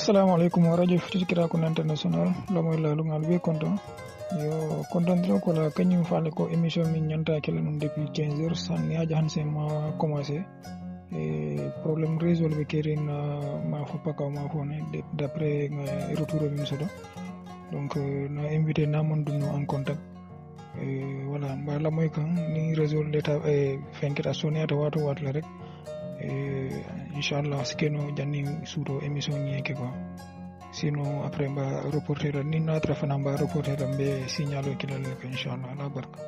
Assalamu alaikum wa radio Futur Kirakunda International lomoy lalu ngal be konton yo konton dro ko la kanyum faale ko émission min nyanta kala non depuis 15h sanni aja hanse ma commencé et problème réseau be kerin ma fo pakaw ma fo ne d'après retour min sodo donc na invité na mon dum en contact voilà mbala moy kan ni réseau l'état fenkita sonata wato wat la rek inshallah skeno janni suuto émission ñeke quoi sinon après mba reporter ni natra fana mba reporter be signalo kilal ko inshallah la barka.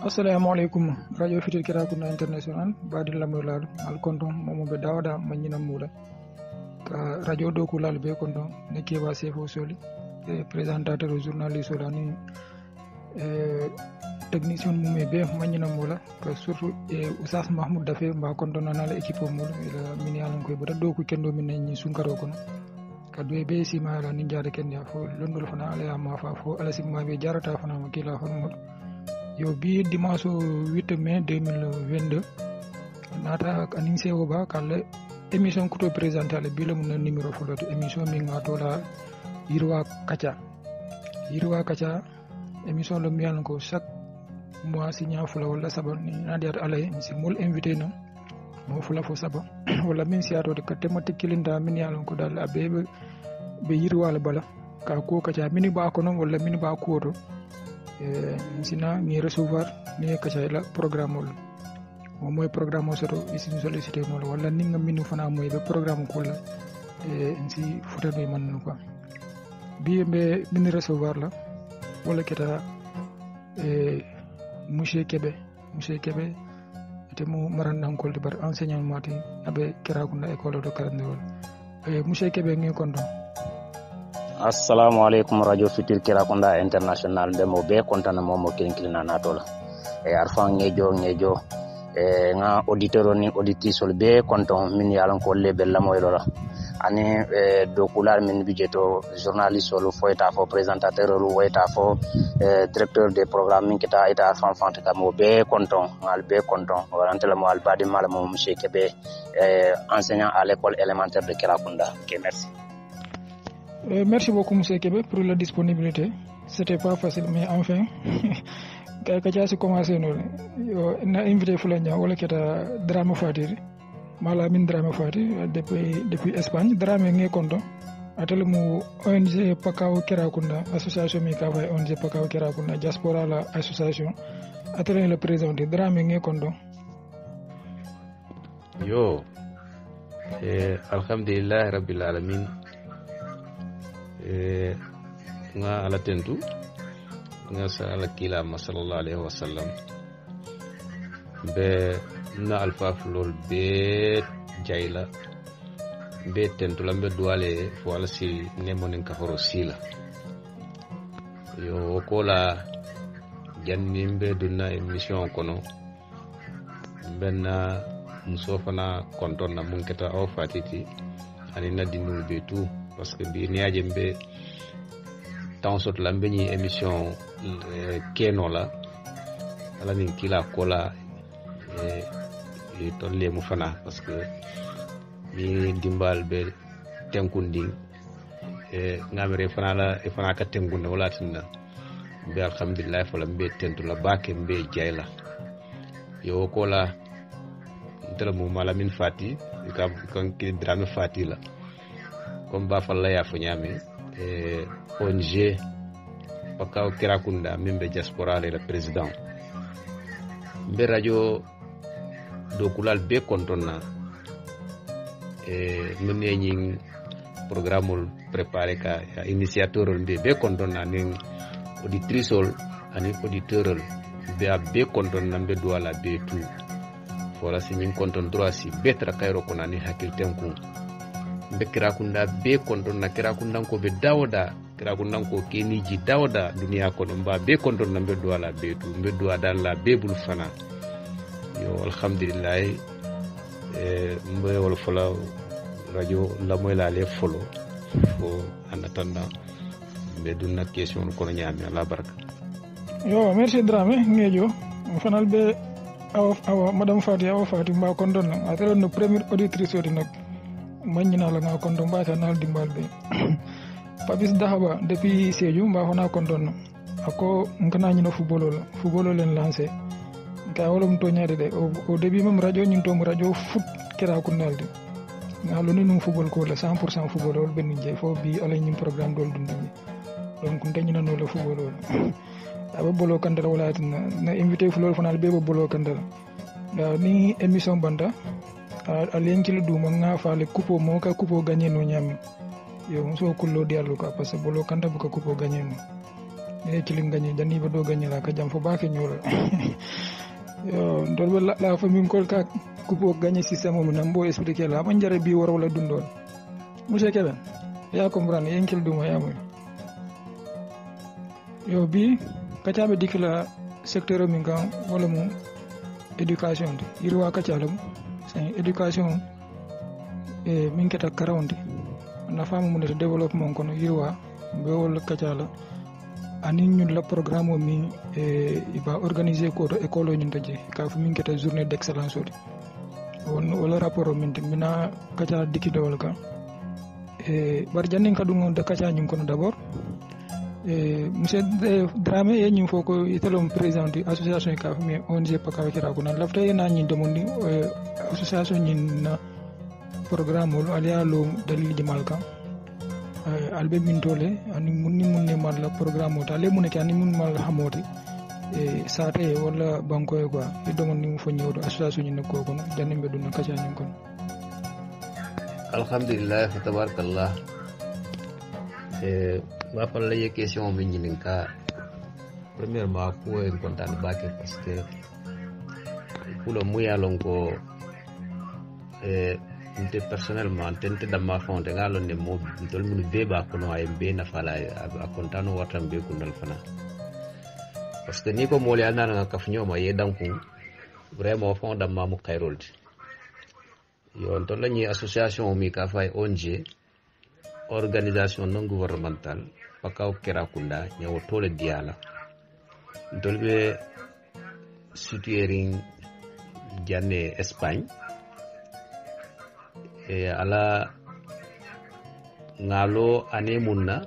Assalamu alaikum radio Futur Kirakunda International badi lamulal al konton momo be dawda manyina mula ka radio do kulal be konton ne keba sefo soli présentateur journaliste solani technicien mumé be mañina mola que surtout Oustaz Mahmoud Dafe mba kontona na l'équipe mul ila min yalan koy bada do ko kendo min ni sunkaro kono kadwe be sima la ni jaade ken ya fo londol fana ala ma fa fo ala simma be jarata fana ma kila hono yo bi dimanche 8 mai 2022 nata anin sewo ba kala émission ko to présenter le bilam na numéro fo do émission mi ngato la yirwa kacha émission le miyan ko chaque mois signa fula wala saba ni nadiat alay si mol invité na mo fula fo saba wala min siato de thématique kilinda min yalon ko dal abe be yirwala bala ka ko kacha mini ba ko non wala mini ba ko to sina mi recevoir ni kacha la programme mo moy programme soto isin sollicité no wala ni nga minu fana moy be programme ko la si futa be man ko bi be min recevoir la wala kita monsieur Kebe te mo marandan ko de bar enseignant mati abe Kirakunda école de Karandewol monsieur Kebe ngi kondo. Assalamu alaikum radio Futur Kirakunda International demo be kontana momo kenkilina natola arfan ngejo nga auditeur ni auditrice be konton min yalan ko lebe lamoylo la ani dokular min budgeto journaliste lo foita fo présentateur lo foita fo directeur des programmes min kita ita fanfante kamo be konton warantela mo albadi mala mo monsieur Kebe enseignant à l'école élémentaire de Kirakunda. OK, merci. Merci beaucoup monsieur Kebe pour la disponibilité. C'était pas facile mais enfin kacha si commencé no na invité fulanya wala kita drama fatiri mala min drama fati depuis Espagne drama ngi kondo atel mu ONG Pakaw Kirakunda association mi ka fay ONG Pakaw Kirakunda diaspora la association atel le président de drama ngi kondo yo alhamdulillah rabbil alamin nga ala tentu nga sala kila sallallahu alaihi wasallam be na alfa flol be jayla be tentu lambe duale fo ala si nemonen ka horo sila yo kola janni be dunna émission kono benna musofana konton na munketa o fatiti ani na dinu be tout parce que bi niaje be temps sot lambe ni émission keno la ala ni kila kola tolle mu fana parce que mi dimbal be tenkunding ngamere fana la e fana ka tengunde wala tinna be alhamdulillah fala be tentu la bake be jayla yo kola ndela mu malamin fati ka kan ki drame fati la comme ba falla ya fo nyame ONG Pakaw Kirakunda membe diaspora le président be radio do kulal be kontonna menye ñing programme préparé ka initiateur be kontonna ning auditrice ani auditeur be kontonna be douala be tout fola si ñing konton droit si betra kayro konani hakil tenku mbe kirakunda be konton na kirakundan ko be dawda kirakundan ko keniji dawda duniya ko mba be konton na mbe duwala be tu mbe duwa dan la be bul fana yo alhamdulillah mbe wol fola radio la moy la le folo fo en attendant mbe dunna question ko nyami ala baraka yo merci Dramé ngejo fanal be awa madame Faty mba konton na atelo no première auditrice odi nak mañina la nga konton mba tanal dimbal be Papis Dahaba depuis Sédhiou mba hona konton ako ngana ñino football len lancé ka wolum to ñade de au début même radio ñin to radio foot kera ko nalde ngalo ni num football ko la 100% football wol ben je fo bi ala ñim programme dol dund ni donc dañu no le football wol aba bolo kandara wala na invité fu lol fanal be bolo kandara ni émission banda alen ci lu duma nga faale coupo mo ka coupo gagner no ñam yo so kullo diallo ka parce que bolo kanda bu ka coupo gagner no e ci lim gagner jani ba do gagner la ka jam fo ba ke ñool yo ndol la fa min kol ka coupo gagner système mo nambo expliquer la man jare bi war wala dundon monsieur Kébé ya comprendre yen kil duma ya moy yo bi kacaɓe dikila secteur min kan wala mo éducation de yirwa kacalam c'est éducation e min keta karawde nafamu mun de développement kono yirwa be wol kacala ani ñun la programme o min iba organiser ko to école ñun taje ka fu min keta journée d'excellence odi wala rapport min mina kacala dikide wala ka bar jannin kadum de kaca ñun kono d'abord monsieur Dramé e ñim foko itelom président de association ka mi ONG pakaw kira ko nan lafta yana ñin demondi association ñin na programme lo aliya lo dalil jamal kan albe min tole ani munni mal la programme ta le munne ani mun mal hamoti sate wala banko e quoi e demondi mu fo ñewdo association ñin ko ko janimbe dun kacha ñin kon alhamdulillah tabarakallah ma falla ye question min ñinin ka premièrement ko en content baake parce que pour le moyen long ko inte personnellement tente dama fonte ngalon ne mo tol mun beba ko no ay be na fala a contano watam be kundal fana parce que ni ko mo le anana nga kaf ñoma ye danku vraiment fond dama mu khairol yo to lañi association mi ka fay ONG organisation non gouvernementale pakaw kerakunda nyawo tole diala dolbe situering janne Espagne e ala ngalo ane munna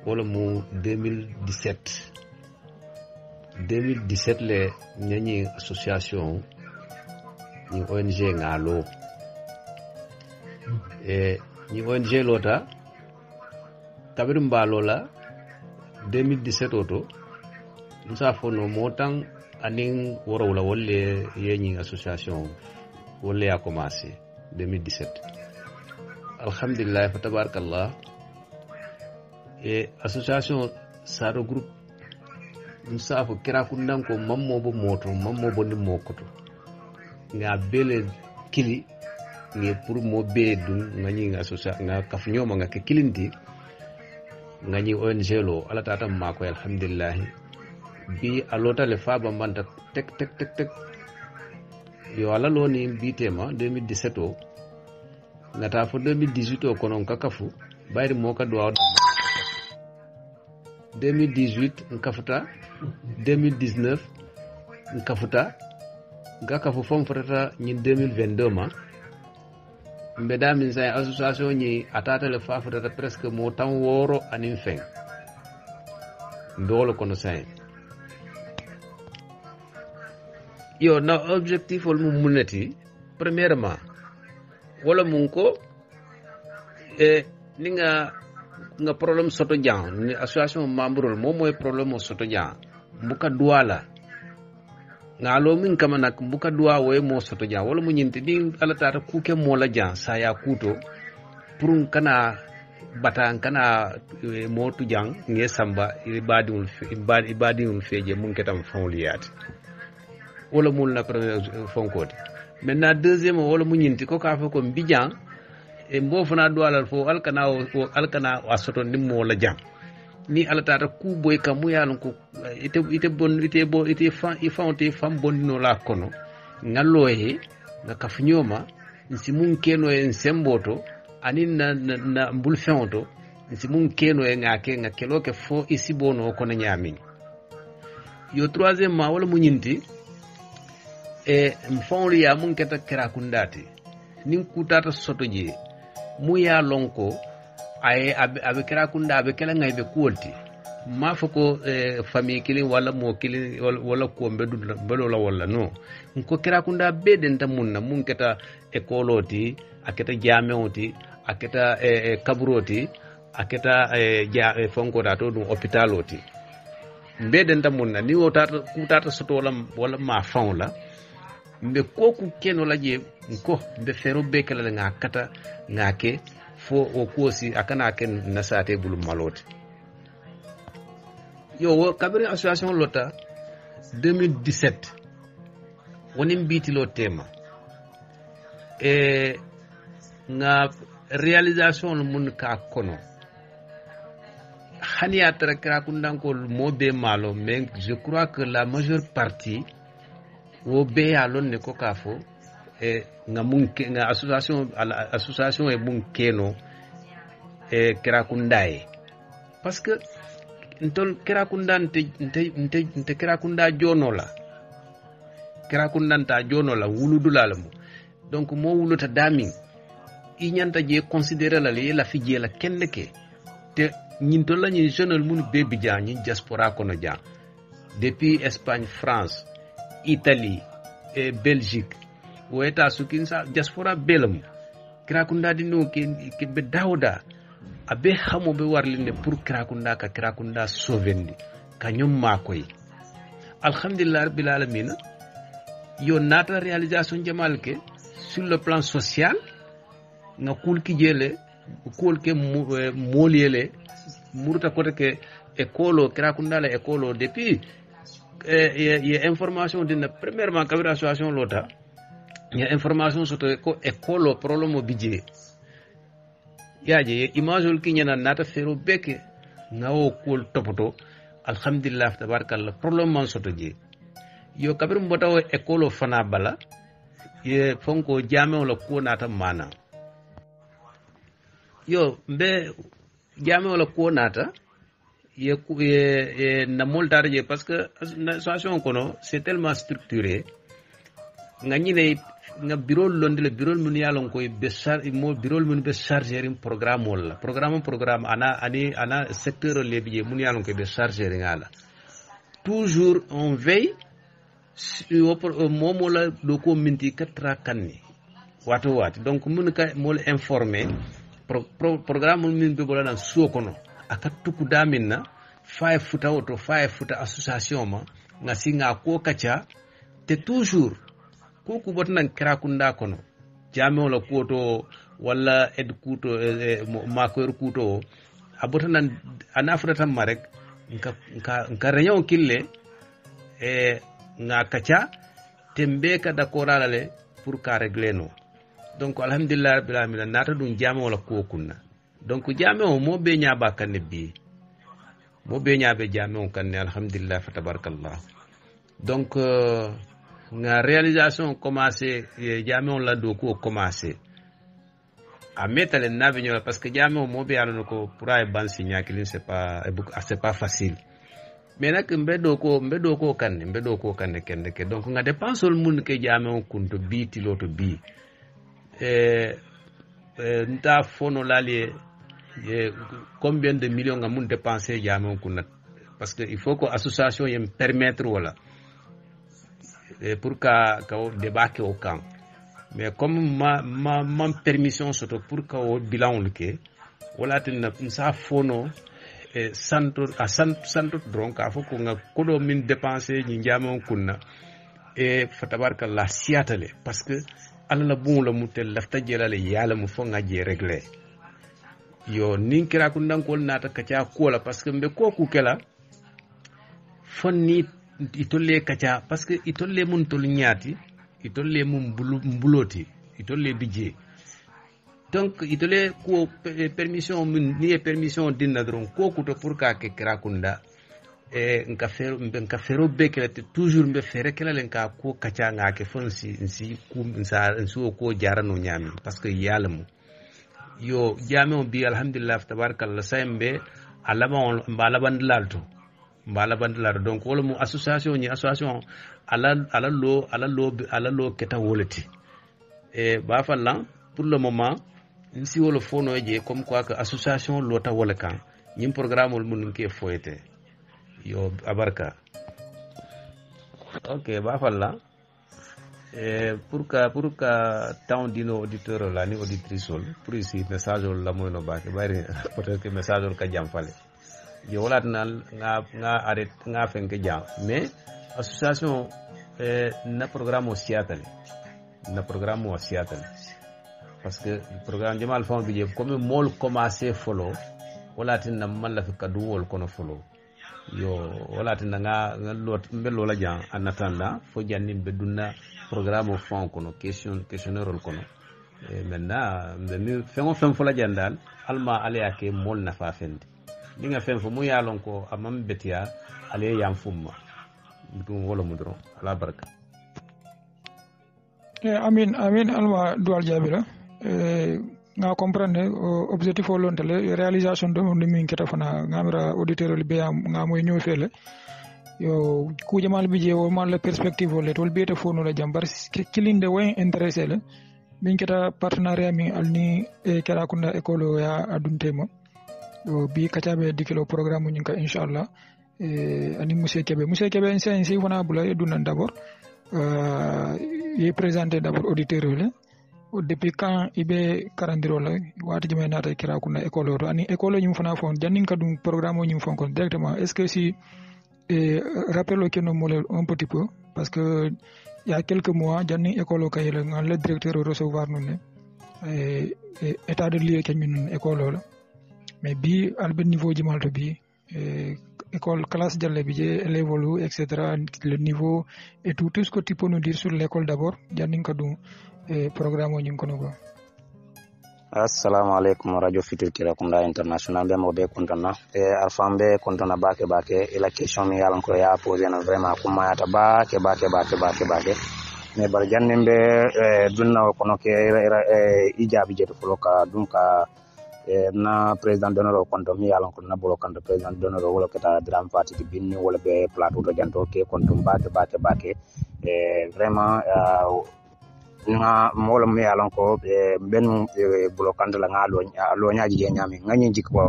wala mu 2017 le nyani association ni ONG ngalo ni ONG lota kabirum balola 2017 oto nsa fono motan anin worowla wolle yeñi association wolle a commencé 2017 alhamdulillah fa tabarakallah e association sa regroupe nsa fo kira kundan ko mammo bo moto mammo bo ni mokoto nga bele kili nge pour mo be dun ngani nga association nga kafnyo nga ke kilindi ngani ONG lo ala tata mako alhamdulillah bi alota le faba manta tek yo ala lo ni bitema 2017 o ngata fo 2018 o konon kakafu bayri mo ka do 2018 nkafuta 2019 nkafuta ngakafu fom frata ni 2022 ma mbeda min say association ni atata le fa frata presque mo tan woro anin fen ndolo kono say yo na objectif wol mum munati premièrement wala mun ko e ninga nga problème soto jang ni association membre mo moy problème soto jang mbuka duala ngalo min kama nak mbuka duwa woy mo soto jang wala mu nyinti ni ala tata kuke mo la jang sa ya kuto pour kana batan kana mo tu jang nge samba ibadiul feje mun ketam fawliyat wala mul na premier fonkoti maintenant deuxième wala mu nyinti ko ka fa ko mbijang e mbo fana do alal fo alkana o asoto nimmo la jam ni alatata ku boy kam mu yalon ko ite bon ite fam bondino la kono ngallo he na kafnyoma nsi mun keno en semboto anin na mbul fewto nsi mun keno e ngakelo ke fo isi bono kono nyamin yo troisième ma wala mu nyinti e mfawli ya mun keta kera kundati nin kutata soto je mu ya lonko ay abe kera kunda abe kala ngay be kuolti ma fako famille kilin wala mo kilin wala ko bedo la wala no ko kera kunda be den ta munna mun keta ekoloti aketa jameoti aketa kaburoti aketa fonko da to dum hospitaloti be den ta munna ni wotata kutata soto wala ma fawn la mbe koku keno la je ko mbe fero be kala nga kata ngake fo o kosi akana ken nasate bulu malote yo kabiri association lota 2017 woni mbiti lo tema nga réalisation mun ka kono hani atra kra kundanko mo be malo mais je crois que la majeure partie wo be ya lon ne ko kafo nga munke nga association e mun keno kera kundaye parce que ntol kera kundante nte kera kunda jono la kera kundanta jono la wuludula la mo donc mo wuluta damin i nyanta je considérer la li la fije la kende ke te nyintol la nyi jeune mun bebi ja nyi diaspora kono ja depuis Espagne, France, Italie et Belgique wo eta sukinsa diaspora belam krakunda dino ke be dawda abe hamo be warlinde pour krakunda sovendi kanyum makoy alhamdulillah rabbil alamin yo nata réalisation jamal ke sur le plan social nga kul ki jele kul ke moliyele murta kote ke école krakunda la école depuis y information d'une premièrement kabira association lota ya information soto ko école problème budget yaje image ul kinyana nata fero beke ngawo kol topoto alhamdulillah tabarakallah problème man soto je yo kabir mbota o école fana bala ye fonko jame wala ko nata mana yo mbe jame wala ko nata ye na moltar je parce que la situation kono c'est tellement structuré ngani nga bureau londi le bureau mun yalon koy be mo bureau mun be charger un programme wala programme ana secteur le biye mun yalon koy be charger ngala toujours on veille momo la do ko minti 4 kanni wato donc mun ka mol informer programme mun be bolan so kono aka tuku daminna 5 futa association ma nga singa ko kacha te toujours ko ku botnan krakunda kono jame wala kuto wala ed kuto makoyer kuto abotanan anafra tam marek nka rayon kille nga kacha tembe ka dakorala le pour ka régler no donc alhamdulillah rabbil alamin nata dum jame wala ko kunna donc jame o mo be nyaaba kanne bi mo be nyaabe jame on kanne alhamdulillah fa tabarakallah donc nga réalisation commencé jame on la do ko commencé a metale nabe nyola parce que jame on mo be yalon ko pour ay ban signa kilin c'est pas facile mais nak mbedo ko kanne kende ke donc nga dépensol mun ke jame on kunto bi tiloto bi nta fono lali combien de millions nga mun dépenser jame on kunna parce que il faut que association yem permettre wala pour ka débarquer au camp mais comme ma permission surtout pour ka o bilan le wala tin sa fono santo donc a faut ko nga kodo min dépenser ni jame kunna e fatabarka la siatale parce que ala la bon la mutel lafta jelale yala mu fonga je régler yo ninkira kundankol nata kacha kola parce que mbe koku kela fonni itolle kacha parce que itolle mun tol nyati itolle mun mbuloti itolle bije donc itole ko permission ni permission dinna dron ko kuto pour ka ke Kirakunda nka fero be kele toujours mbe fere kele len ka ko kacha nga ke fon si ku nsa ko jarano nyami parce que yalamu yo jame bi alhamdulillah tabarakallah sayembe mbala bandlalto donc wala mu association ala lo keta wolati ba fallan pour le moment nsi wala fono je comme quoi que association lota wala kan ñim programme wol mun ke foyete yo abarka ok ba fallan pour que tant dino auditeur la ni auditrice pour ici message la moy no baake bari peut-être que message ka jam fale je wala nga arrête nga fenke jam mais association na programme o siatale parce que programme jamal fond bi je comme mol commencer follow wala tin na man la fi kadu wol kono follow yo wala tin nga lot mbelo la jam en attendant fo jannim be dunna programme au fond kono questionnaire kono maintenant mi fengo fem fo la jandal alma ale yake mol na fa fendi dinga fem fo mu yalon ko amam betia ale yam fumma dum wala mudro ala baraka amin alma dual jabira nga comprendre objectif o lon tele réalisation do no min keta fana ngamira auditeur li be nga moy ñew fele yo ku jamal bi je o mal la perspective le tol beta fono la jambar kilinde way intéressé le min keta partenariat mi alni Kirakunda école ya aduntema yo bi katabe dikelo programme ñu ka inshallah ani monsieur Kébé en si fana bula edunan d'abord il est présenté d'abord auditeur le depuis quand ibe karandiro la wati jame nata Kirakunda école to ani école ñu fana fon jannin ka dum programme ñu fon kon directement est-ce que si rappelons que nous moulons un petit peu parce que il y a quelques mois janni école kay le directeur recevoir nous état de lieu kay ñun école la mais bi albe niveau jimalto bi école classe jalle bi je élève etc le niveau et tout ce que tu peux nous dire sur l'école d'abord janni ka dum programme ñu ko no assalamu alaikum radio Fitir Kirakunda international be mo be kontana alfan be kontana bake et la question mi yalan ko ya poser na vraiment kuma yata bake mais bar jannembe dunna kono ke ijabi jeto foloka dum ka na président d'honneur konto mi yalan ko na bolo kanto président d'honneur wala kata dram fati di binni wala be plateau to janto ke konto bake vraiment nga molo me alon ko ben blokande la nga lo nyaaji je nyami ngani jikko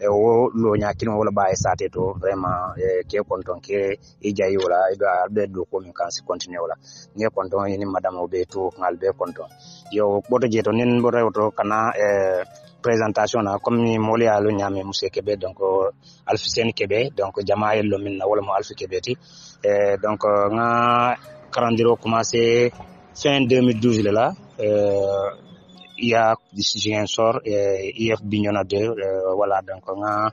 o lo nyaakino wala bae sate to vraiment ke konton ke ijayi wala be do ko min kan si continue wala ne konton ni madame obe to ngal be konton yo boto je to nen bo rewto kana présentation na comme ni moli alo nyami monsieur Kébé donc Alfisen Kébé donc jamaa yello min wala mo Alfi Kébé ti donc nga karandiro commencé fin 2012 là il y a Ziguinchor IF Bignona 2 voilà donc on a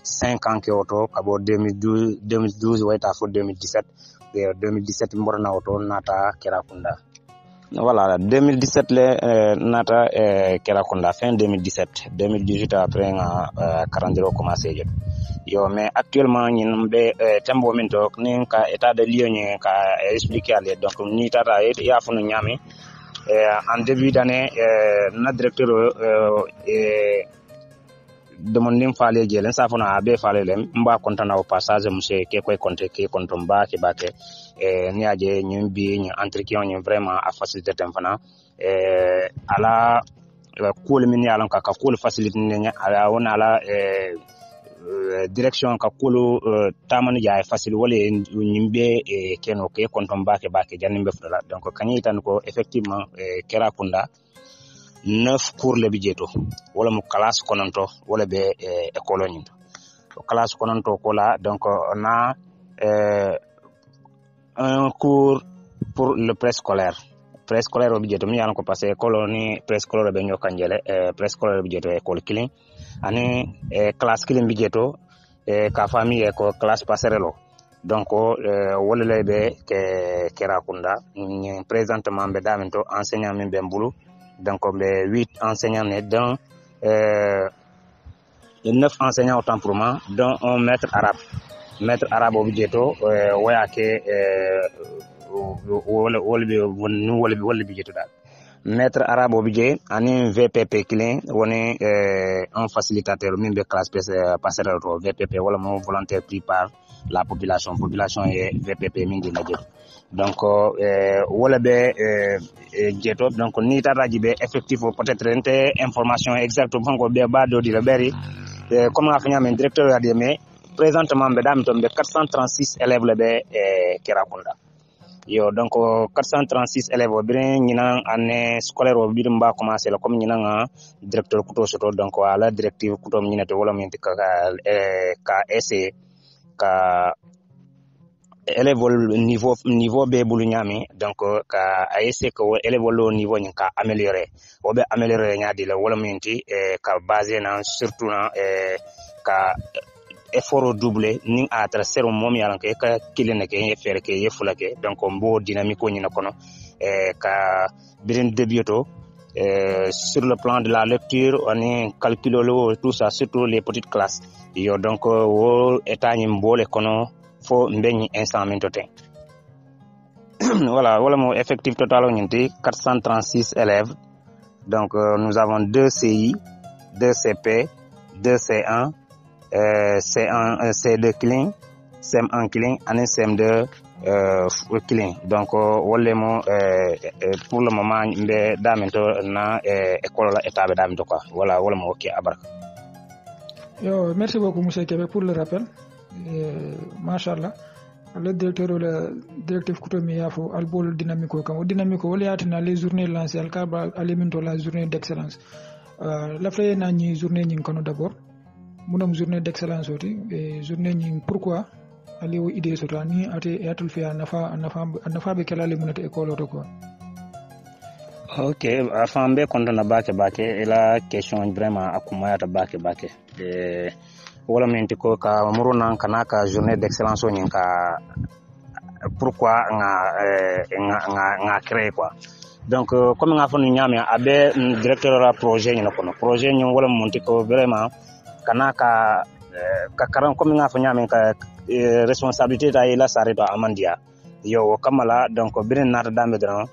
5 ans que auto kabo 2012 wayta fo 2017 mborna auto nata Kirakunda voilà 2017 le nata Kirakunda fin 2018 après nga karandiro commencé jot yo mais actuellement ñin be tembo min tok ni ka état de lieu ni ka expliquer ale donc ni tata ya funu ñami en début d'année na directeur demanding fale jelen sa funa be fale lem mba kontana au passage monsieur ke koy konté ke kontom ba ke bake ni aje ñim bi ñi entretien ñi vraiment a facilité tem fana ala cool min yalan ka cool facilité ni ala wona ala direction ka kulu tamani jaay facile wala ñimbe keno ke kontom bake janimbe fudala donc kanyi tan ko effectivement Kirakunda 9 cours le bijeto wala mu classe kononto wala be école ñinto classe kononto ko la donc on a un cours pour le préscolaire bijeto mi yan ko passé colonie préscolaire be ñokanjele préscolaire bijeto école killing ani classe killing bijeto ka famille ko classe passerello donc wala lebe ke Kirakunda ni présentement be daminto enseignant min be mbulu donc 8 enseignants dans 9 enseignants autant pour moi dont un maître arabe objeto wayake wala bijeto dal maître arabe objet ani VPP clé woni un facilitateur min be classe passerelle to VPP wala mo volontaire pris par la population et VPP min di naje donc wala be jeto donc ni taraji be effectif peut-être rente information exactement ko be ba do di le beri comme a fanya men directeur ya mais présentement be dam to be 436 élèves le be Kerakunda yo donc 436 élèves bien ñina année scolaire o birum ba commencer la comme ñina nga directeur kuto soto donc ala directive kuto ñina te wala min ka essayer ka élève niveau be bulu ñami donc ka essayer ko élève lo niveau ñin ka améliorer o be améliorer ñadi la wala min ti ka basé na surtout na ka effort doublé ni a tracer mom yalan ke ka kilene ke faire ke yefula ke donc mbo dynamique ni nakono ka birin debioto sur le plan de la lecture on est calculé tout ça surtout les petites classes yo donc wo état ni mbole kono fo mbegni instant min toté voilà mo effectif total on ñenti 436 élèves donc nous avons 2 CI 2 CP 2 C1 C1 C2 clean CM1 clean et CM2 clean donc wolemo pour le moment mbe damento na école la état be damento quoi voilà wolemo OK abaraka yo merci beaucoup monsieur Kébé pour le rappel machallah le directeur le directif kutomi yafo albol dynamico kam dynamico wala yatina les journées lancées al kaba alimento la journée d'excellence la fay na ñi journée ñi kono d'abord munam journée d'excellence oti et journée ñi pourquoi ali wo idée sota ni ate yatul fi nafa be kala le munata école to ko OK afan be kontona bake et la question vraiment akuma yata bake wala menti ko ka muruna kanaka journée d'excellence ñi ka pourquoi nga créer quoi donc comme nga fonu ñame abe directeur la projet ñi kono projet ñi wala monti ko vraiment kanaka ka karan comme nga fonu ñame ka responsabilité ta ila sareto amandia yo kamala donc birin nata dambe dran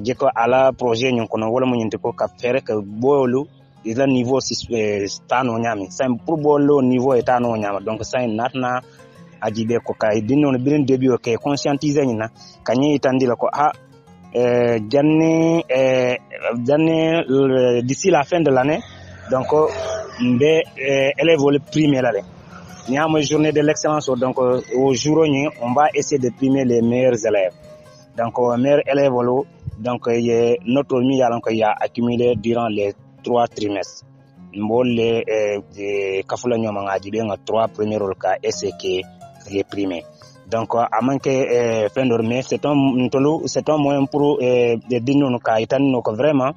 jeko ala projet ñi kono wala mo ñinti ko ka fere ka bolu ila niveau tano ñami sam pour bolo niveau etano ñama donc ça natna ajibe ko kay dinno birin début ok conscientiser ñina kanyi itandi la ko janne d'ici la fin de l'année donc mbe élèves le primer là ñama journée de l'excellence donc au jour ñi on va essayer de primer les meilleurs élèves donc meilleurs élèves donc y notre mi yalan ko ya accumulé durant les 3 trimestres mbole kafula nyoma ngaji be nga 3 premiers rôles ka SK réprimé donc à manquer fin de mai c'est un moyen pour de dinno ka itanno ko vraiment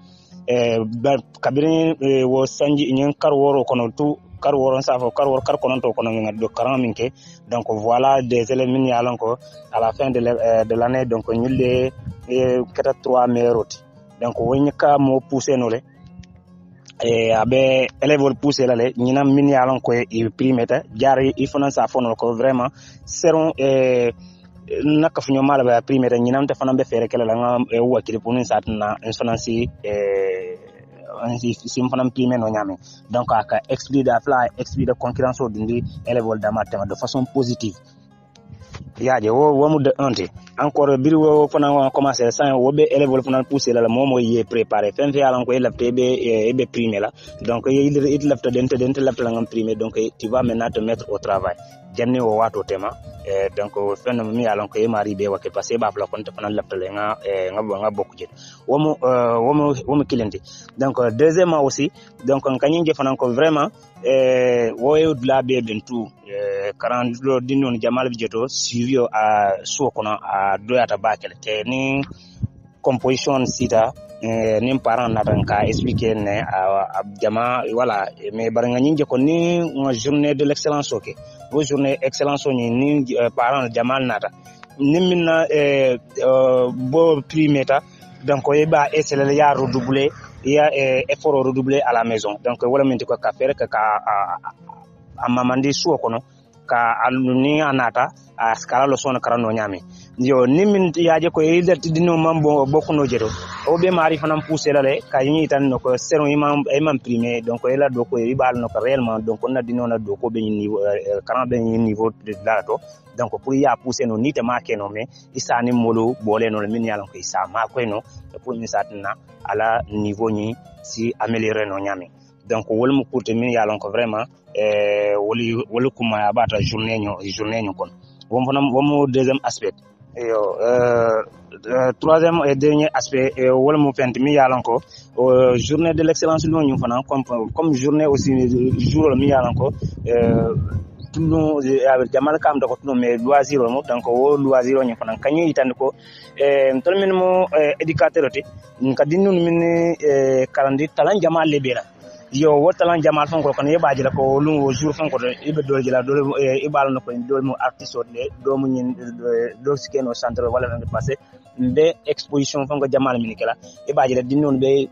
kabiri wo sanji nyen karworo kono tout karworo safo karworo kar kono to kono nga do karam minke donc voilà des éléments yalan ko à la fin de l'année donc ñulé 3 meilleurs donc woni ka mo pousser no le abe élève pousser là le ñina min yalon ko e primeta jari il faut sa fono ko vraiment seront naka fu ñoma la primeta ñina te fana be fere kala nga wakiri pour sa na insolence sim fana primer no ñame donc aka esprit de concurrence o dindi élève da matin de façon positive yaaje wo mu de ante encore biri wo fana commencer sans wo be élève fana pousser la momo yé préparer fin fait alan ko élève be primer là donc il left dente left la ngam primer donc tu vas maintenant te mettre au travail janne wo wato tema donc fen mi alan ko e mari be wake passer ba fla kon te fana left le nga bokku je wo mu kilenti donc deuxièmement aussi donc kanyi je fana ko vraiment wo e la be bentu karan lo dinno jamal bijeto suivi a sokono a doyata bakele te ni composition sita ni parent natan ka expliquer ne a jama voilà mais baranga nyinje ko ni journée de l'excellence OK bo journée excellence ni parent jamal nata ni minna bo primeta donc e ba essayer ya redoubler ya effort redoubler à la maison donc wala min ko ka faire ka amamandi suo kono ka aluni anata a skala lo sona karano nyame yo nimin yaaje ko e derti dino mambo bokkuno jeto o be mari fanam pousser la le ka yini tan no ko seron imam primé donc e la do ko e bal no ko réellement donc on a dino na do ko be niveau karan be niveau de la to donc pour ya pousser no nite ma keno me isani molo bolé no min yalon ko isa ma ko no pour mi satna ala niveau ni si améliorer no nyame donc wolmu kurte min yalon ko vraiment woli kuma abata journée nyo kon womo deuxième aspect troisième et dernier aspect wolmu fenti mi yalon ko journée de l'excellence no ñu fana comme journée aussi jour mi yalon ko tuno jamal kam dako tuno mais loisir mo donc wo loisir ñu fana kanyi itande ko tol min mo éducateur te ka dinnu min kalandi talan jamal lebera yo wotalan jamal fon ko ne baaji la ko lu jour fon ko ibe do jila do ibal no ko do mo artiste de do mo nyin do skeno centre wala ngi passé be exposition fon ko jamal min kala e baaji la dinnon be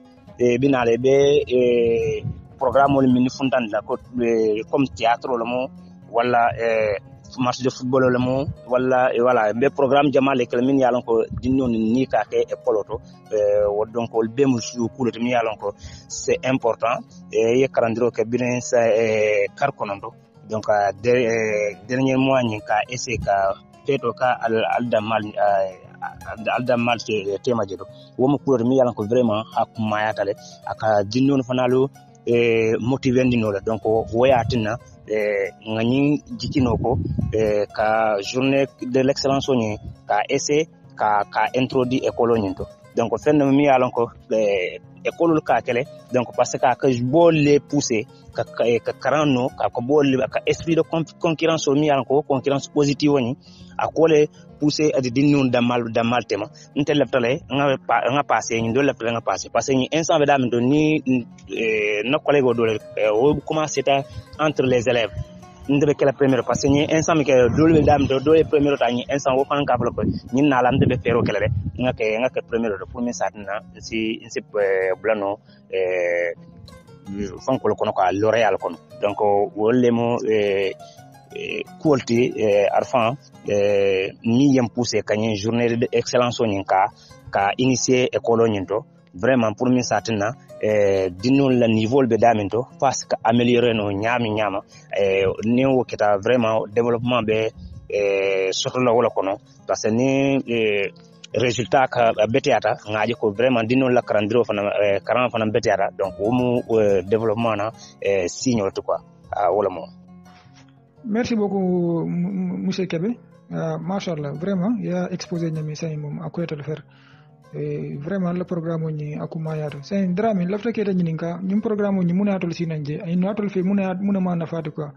binale be programme mo min funtan la ko comme théâtre le mo wala match de football le mo wala voilà be programme jamal e kala min yalon ko dinnon ni ka ke e poloto donc ol be mo su kuloto mi yalon ko c'est important e karandiro ke bien sa kar konondo donc dernier mois ni ka essayer ka feto ka alda mal tema jedo wo mo kuloto mi yalon ko vraiment hakuma yatale aka dinnon fanalo motivendi no la donc woyatina ngani jikino ko ka journée de l'excellence ni ka essayer ka introduire école ni to donc fenn mi yalon ko école ka kele donc parce que bo les pousser ka karano ka ko bo ka esprit de concurrence mi yalon ko concurrence positive ni akole pousser adi dinnon damal tema ntel leptale nga passer ni do leptale nga passer parce que ni instant be dam do ni no collègue do o commencer ta entre les élèves ndebe kala première parce que ni instant ke do dam do première ta ni instant wo fan ka ko ni na lam de fero kala de nga ke première do pour mi satna si blano fan ko kono ko l'Oréal kono donc wolle mo qualité arfan ni yem pousser kany journée de excellence ni ka initier école ni to vraiment pour mi satna dinnon la niveau be daminto parce que améliorer no nyama ni wo kita vraiment développement be soto la wala kono parce que ni résultat ka betiata ngaji ko vraiment dinnon la karandiro fana betiata donc wo mu développement na signe to quoi wala mo. Merci beaucoup monsieur Kébé machallah vraiment ya exposé ñami say mom akoytal faire vraiment le programme ni akuma yato c'est drame lafta keta ñininka ñum programme ni muna atol sinanje ay no atol fe muna ma nafati quoi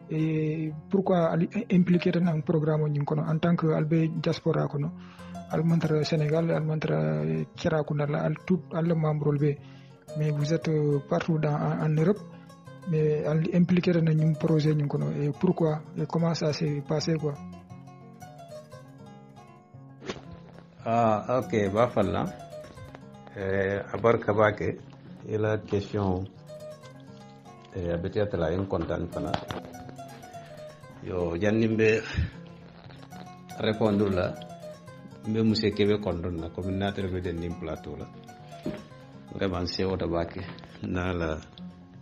et pourquoi impliquer dans un programme ni kono en tant que albe diaspora kono al mantra Sénégal al mantra kira kuna la al tout al membre be mais vous êtes partout en Europe mais al impliquer dans un projet ni kono et pourquoi et comment ça s'est passé quoi. Ok, bafalla. Abarka bake ila question peut-être la en content fana. Yo jannimbe répondre la mbe monsieur Kébé kondon na comme natere be den nim plateau la. Vraiment c'est oda bake na la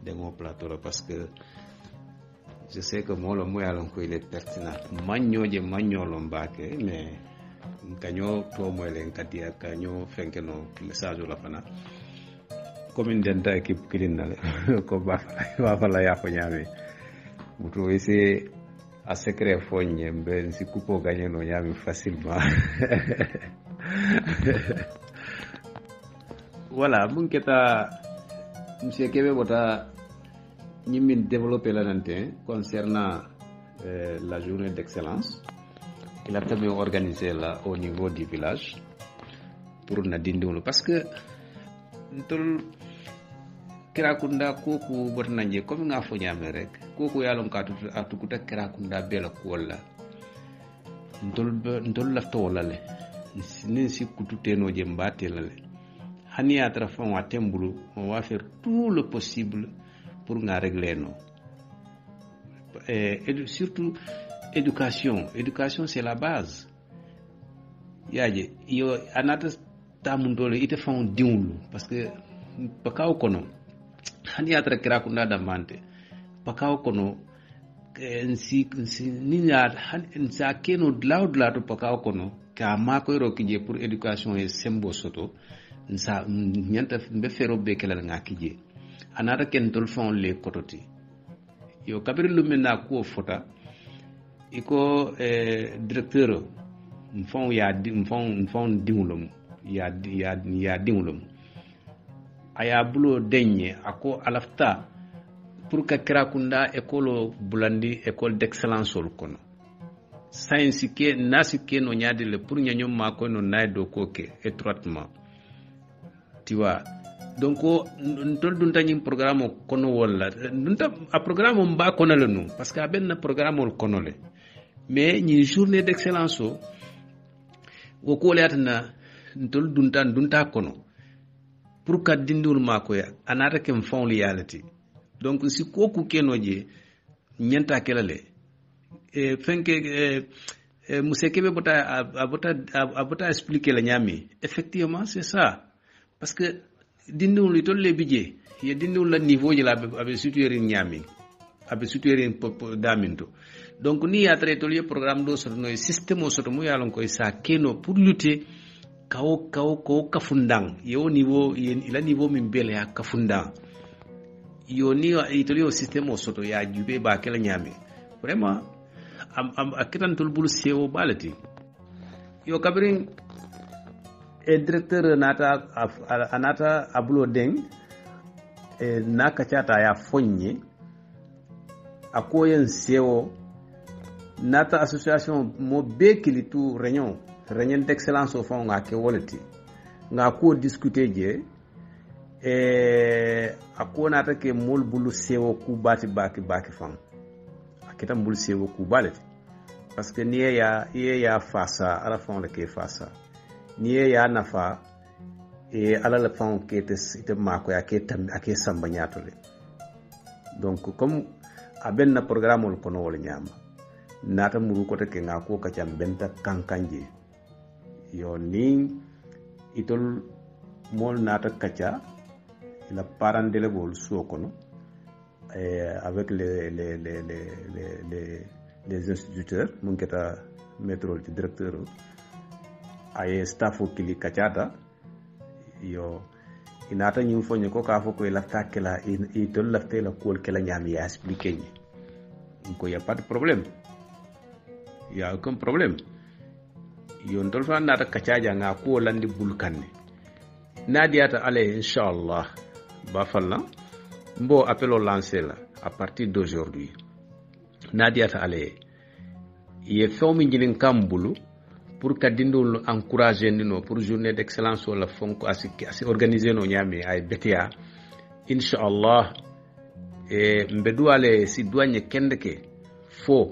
demo plateau la parce que je sais que moi le moyen ko il est pertinent. Magnoje magnolo bake mais kanyo to moyle kadia kanyo fenkeno message la fana commune denta équipe kilinna ko ba fala ya ko nyame buto ese a secret fonye mbe si kupo gagner no nyame facilement voilà mun keta monsieur Kébé bota ñimin développer la nante concernant la journée d'excellence. Il a très bien organisé là au niveau du village pour na dindulu parce que ntol Kirakunda koku botnanje comme nga fo ñame rek koku yalon ka atukuta Kirakunda bela ko wala ntol la to wala le ni si kutute no je mbate la le hani atra fon wa tembulu on va faire tout le possible pour nga régler non et surtout éducation c'est la base yaje yo anata tamundole ite fon diwlu parce que pakaw kono hani atra kira kunda damante pakaw kono nsi ninya nsa keno dlaudla to pakaw kono ka mako ro kije pour éducation et sembo soto nsa nyanta be fero be kelal nga kije anata ken tol fon le kototi yo kabiri lumena ko fota iko directeur mfon diwlum ya diwlum aya bulo denye ako alafta pour que Kirakunda école bulandi école d'excellence ol kono science ke nasi ke no nyaade le pour nyanyom ma ko no naydo koke étroitement tu vois donc ntol dunta nyim programme kono wala dunta a programme mba kono le nu parce que ben programme ol kono le mais ni journée d'excellence wo ko le atna ntol dunta kono pour ka dindul mako ya anata kem fon reality donc si koku kenoje nyanta kelale fenke musekebe abota expliquer la nyami effectivement c'est ça parce que dindul li tolle bidje ye dindul la niveau je la abe situer nyami abe situer daminto donc ni ya traité le programme do so no système so to mu yalon ko sa keno pour lutter kawo kafundang yo niveau ila niveau min bele ya kafundang yo ni itoli o système soto ya jube ba kala nyame vraiment am akitan tul bul sewo balati yo kabrin e directeur anata abulo deng e naka chata ya fonye akoyen sewo nata association mo be kilitu réunion d'excellence au fond nga ke wolati nga ko discuter je ako nata ke mol bulu sewo ku bati baki fam akita bulu sewo ku balati parce que niye ya fasa ala fond le ke fasa niye ya nafa e ala la fond ke te mako ya ke tam ake samba nyatole donc comme aben na programme ol kono wol nyama nata muru ko te ke nga ko ka cham benta kankanje yo ni itol mol nata kacha la parent de l'école sokono avec les instituteurs mun keta métro ci directeur ay staff kili kachata yo inata ñu foñe ko ka fo ko la takela itol la fe la kol kala ñami ya expliquer ni ko y a pas de problème y a aucun problème yo ndol fa nata kachaja nga ko landi bulkanne nadiata ale inshallah ba falna mbo appel au lancer là à partir d'aujourd'hui nadiata ale ye fawmi ngilin kambulu pour ka dindol encourager nino pour journée d'excellence wala fonko asi organiser no nyami ay betia inshallah mbedu ale si douane kendeke fo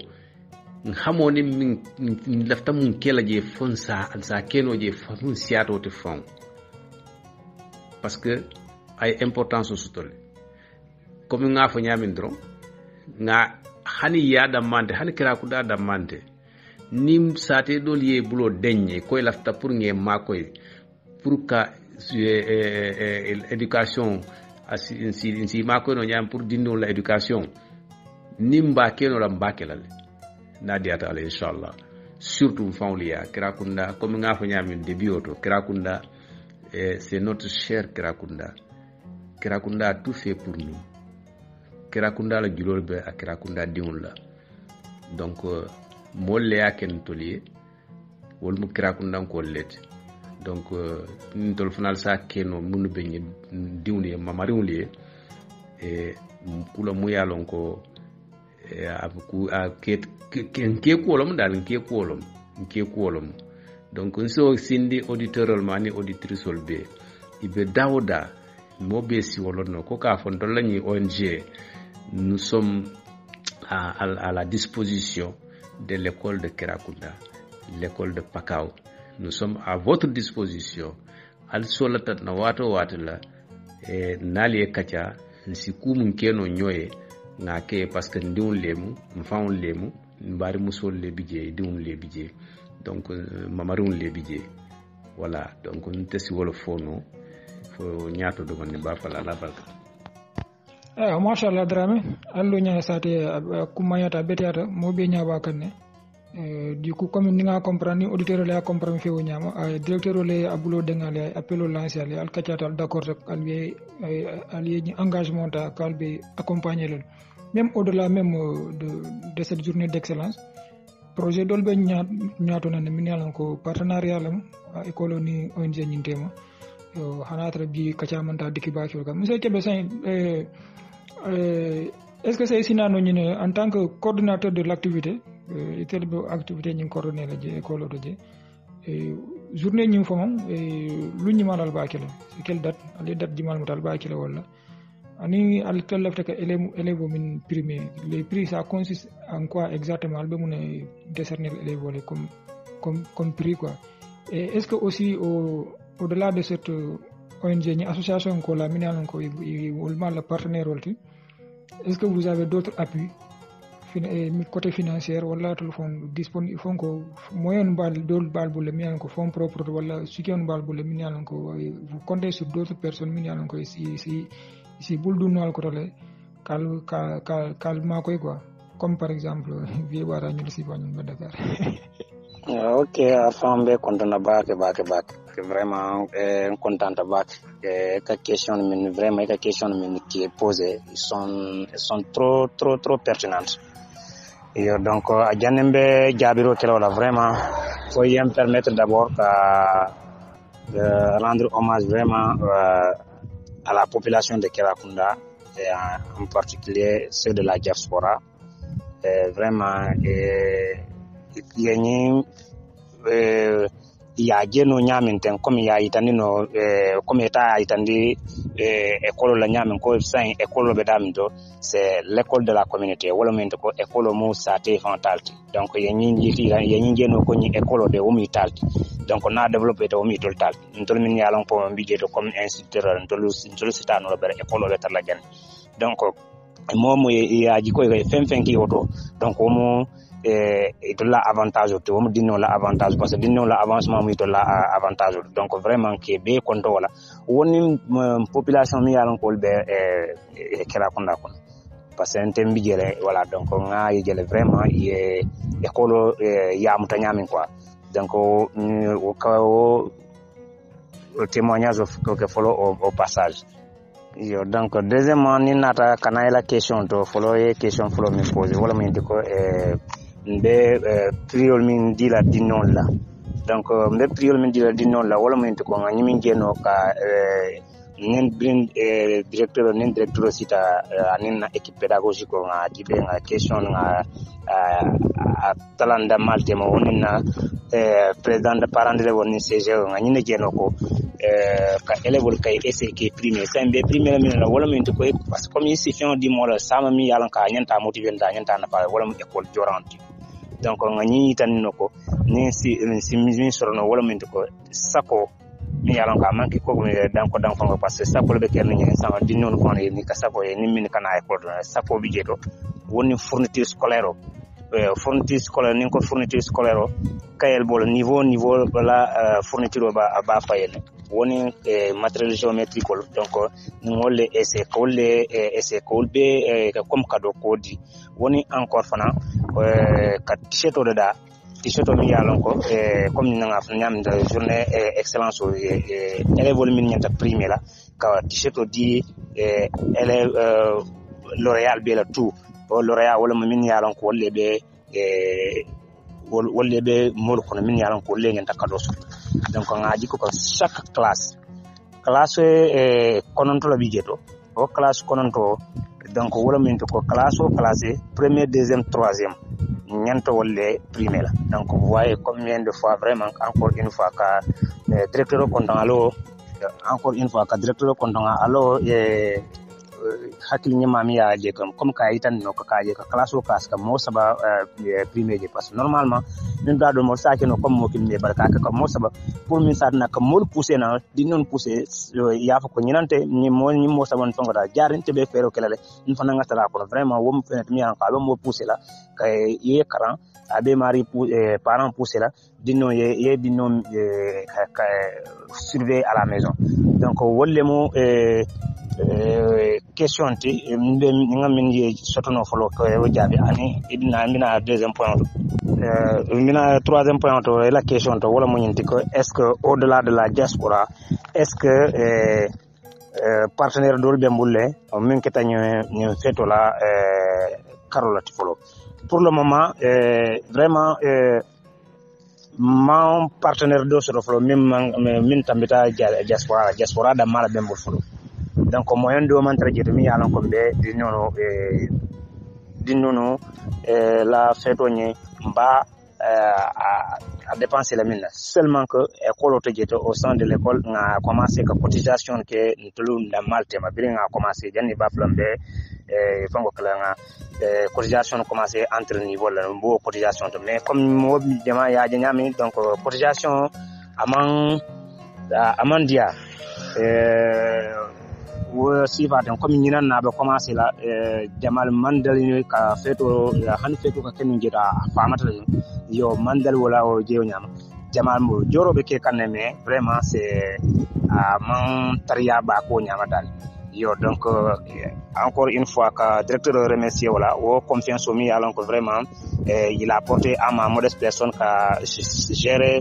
xamone min lafta mun kela je fonsa alsa keno je fon siato te fon parce que ay importance sutole comme nga fo nyamin dro nga hani ya damante hani kira ku da damante nim sate do lié bulo denye koy lafta pour nge makoy pour ka éducation si makoy no nyam pour dinno la éducation nimba keno la mbakelal nadiata ala inshallah surtout fawliya Kirakunda comme nga fo nyamin début auto Kirakunda c'est notre cher Kirakunda a tout fait pour nous Kirakunda la julol be a Kirakunda diwul la donc molle ya ken tolier wol mu Kirakunda ko let donc ni tol final sa keno munu be ni diwni mamari wuli e kula mu yalon ko abu a ke kolom dal ke kolom donc so sindi auditeur mani auditrice be ibe dawda mobe si wolono ko ka fon don lañi ONG nous sommes à la disposition de l'école de Kirakunda, l'école de Pakao. Nous sommes à votre disposition al solatat na wato watla nali kacha si kumun keno nyoye nga ke parce que ndiwul lemu mfawn lemu mbari musol le bije diwul le bije donc mamarun le bije voilà donc ntesi wala fono fo nyaato do man ba fala la barka masha Allah Dramé allo nya sate kumayata betiata mo be nya ba kanne du coup comme ni nga comprendre ni auditeur la comprendre fi nyama directeur le abulo dengale appelo lancé ale al katiata d'accord rek albi allié engagement ta kalbe accompagner le même au-delà même de cette journée d'excellence projet dolbe nyaato na min yalan ko partenariat lam école ni ONG nyintema hanatra bi katiamanta diki ba ko monsieur Kébé Sagne est-ce que c'est sinano ñine en tant que coordinateur de l'activité tel activité ñi coordonner la je école de je journée ñi fon lu ñi malal ba kila c'est quelle date les dates di mal mutal ba kila wala ani al tellafta ka élève min primaire les prix ça consiste en quoi exactement be mun décerner élève wala comme prix quoi et est-ce que aussi au-delà de cette ONG ni association ko la minal ko wol la partenaire wolti est-ce que vous avez d'autres appuis côté financier wala téléphone disponible fon ko moyen bal dol bal bu le minal ko fonds propre wala soutien bal bu le minal ko vous comptez sur d'autres personnes minal ko si bul du nol ko tole kal ma koy quoi comme par exemple vie wara ñu ci bañu ba Dakar ok afan be contana baake vraiment contente baake ka question min vraiment ka question min qui est posée sont trop pertinentes et donc a janembe jabiro kelo la vraiment faut y me permettre d'abord de rendre hommage vraiment à la population de Kerakunda et en particulier ceux de la diaspora vraiment yenyi ya jeno nyamin ten comme ya itani no comme eta itandi école la nyamin ko sain école be damdo c'est l'école de la communauté wala men ko école mo sate fantalti donc yenyi jeno ko ni école de omi talti donc na développer to omi tol talti ntol min yalon po mbije to comme instituteur ntol sitano be école be tala gen donc momo ya jiko fem ki oto donc omo et la avantage to mo dinno la avantage parce que dinno la avancement mi to la avantage donc vraiment que be konto wala woni population mi yalon ko be kala konda kon parce que ntem bi jele voilà donc nga yele vraiment ye école ya mutanyami quoi donc au témoignage que follow au passage yo donc deuxièmement ni nata kana la question to follow question follow me pose wala me ndiko mbe priol min dila dinon la donc mbe priol min dila dinon la wala min to ko ngani min jeno ka nen brin directeur sita anin na équipe pédagogique nga dibe nga question nga talanda malte mo wonina président de parents de woni CG nga nyine jeno ko ka élève kay SK primaire sembe primaire min la wala min to ko parce que comme ici fion di mo la sama mi yalan ka nyanta motiver da nyanta na pa wala mu école joranti donc nga ñi tan noko ni si mi sorono wala min ko sako mi yalan ka manki ko mi danko parce que sako le be ken ni sama di non ko ni ka sako ni min kana école sako bi jeto woni fourniture scolaire ni ko fourniture scolaire kayel bol niveau la fourniture ba fayene woni matériel géométrique donc ngole ese ko be comme cadeau code woni encore fana ka t-shirt mi yalon ko comme ni nga ñam da journée excellence élève min ñanta primé la ka t-shirt di élève L'Oréal be la tout L'Oréal wala min yalon ko wolle be mol kono min yalan ko le ngenta kado so donc ngaaji ko chaque classe kononto la bijeto o classe kononto donc wala min to ko classe premier deuxième troisième ñanto wolle primaire la donc vous voyez combien de fois vraiment encore une fois ka directeur content allo encore une fois ka directeur content allo hakil nyama mi ya je comme ka itan no ka je ka classe o classe ka mo saba primaire je parce que normalement min da do mo sa ke no comme mo kimne barka ka mo saba pour min sa na ka mo pousser na di non pousser ya fa ko nyinante ni mo saba on fonga da jarin te be fero kelale ni fa nga tala ko vraiment wo mo fenet mi an ka lo mo pousser la ka ye karan abe mari parents pousser la dinno ye dinno surveiller à la maison donc wolle mo question ti ngam min ye sotono folo ko o jabi ani idina mina deuxième point mina troisième point to la question to wala mo nyinti ko est-ce que au delà de la diaspora est-ce que partenaire dol be mbulle min keta ñu feto la Carola Tifolo pour le moment vraiment mon partenaire do so folo min tambita diaspora da mala be mbul folo donc moyen do man trajet mi yalan ko be dinnono la fetoñe mba à dépenser la mine seulement que école auto au sein de l'école a commencé que cotisation que nous da malte ma bi nga commencé janni ba flambe fango kala nga cotisation commencé entre niveau la mbo cotisation mais comme mo jama ya nyami donc cotisation amandia wo sifa tan comme ñinan na be commencer la jamal mandal ni ka feto han feto ka ken jira famata yo mandal wala o jeew ñam jamal mo jorobe ke kanne mais vraiment c'est man tariya ba ko ñama dal yo donc encore une fois que directeur remercier wala o confiance au mi alon ko vraiment il a apporté à ma modeste personne ka gérer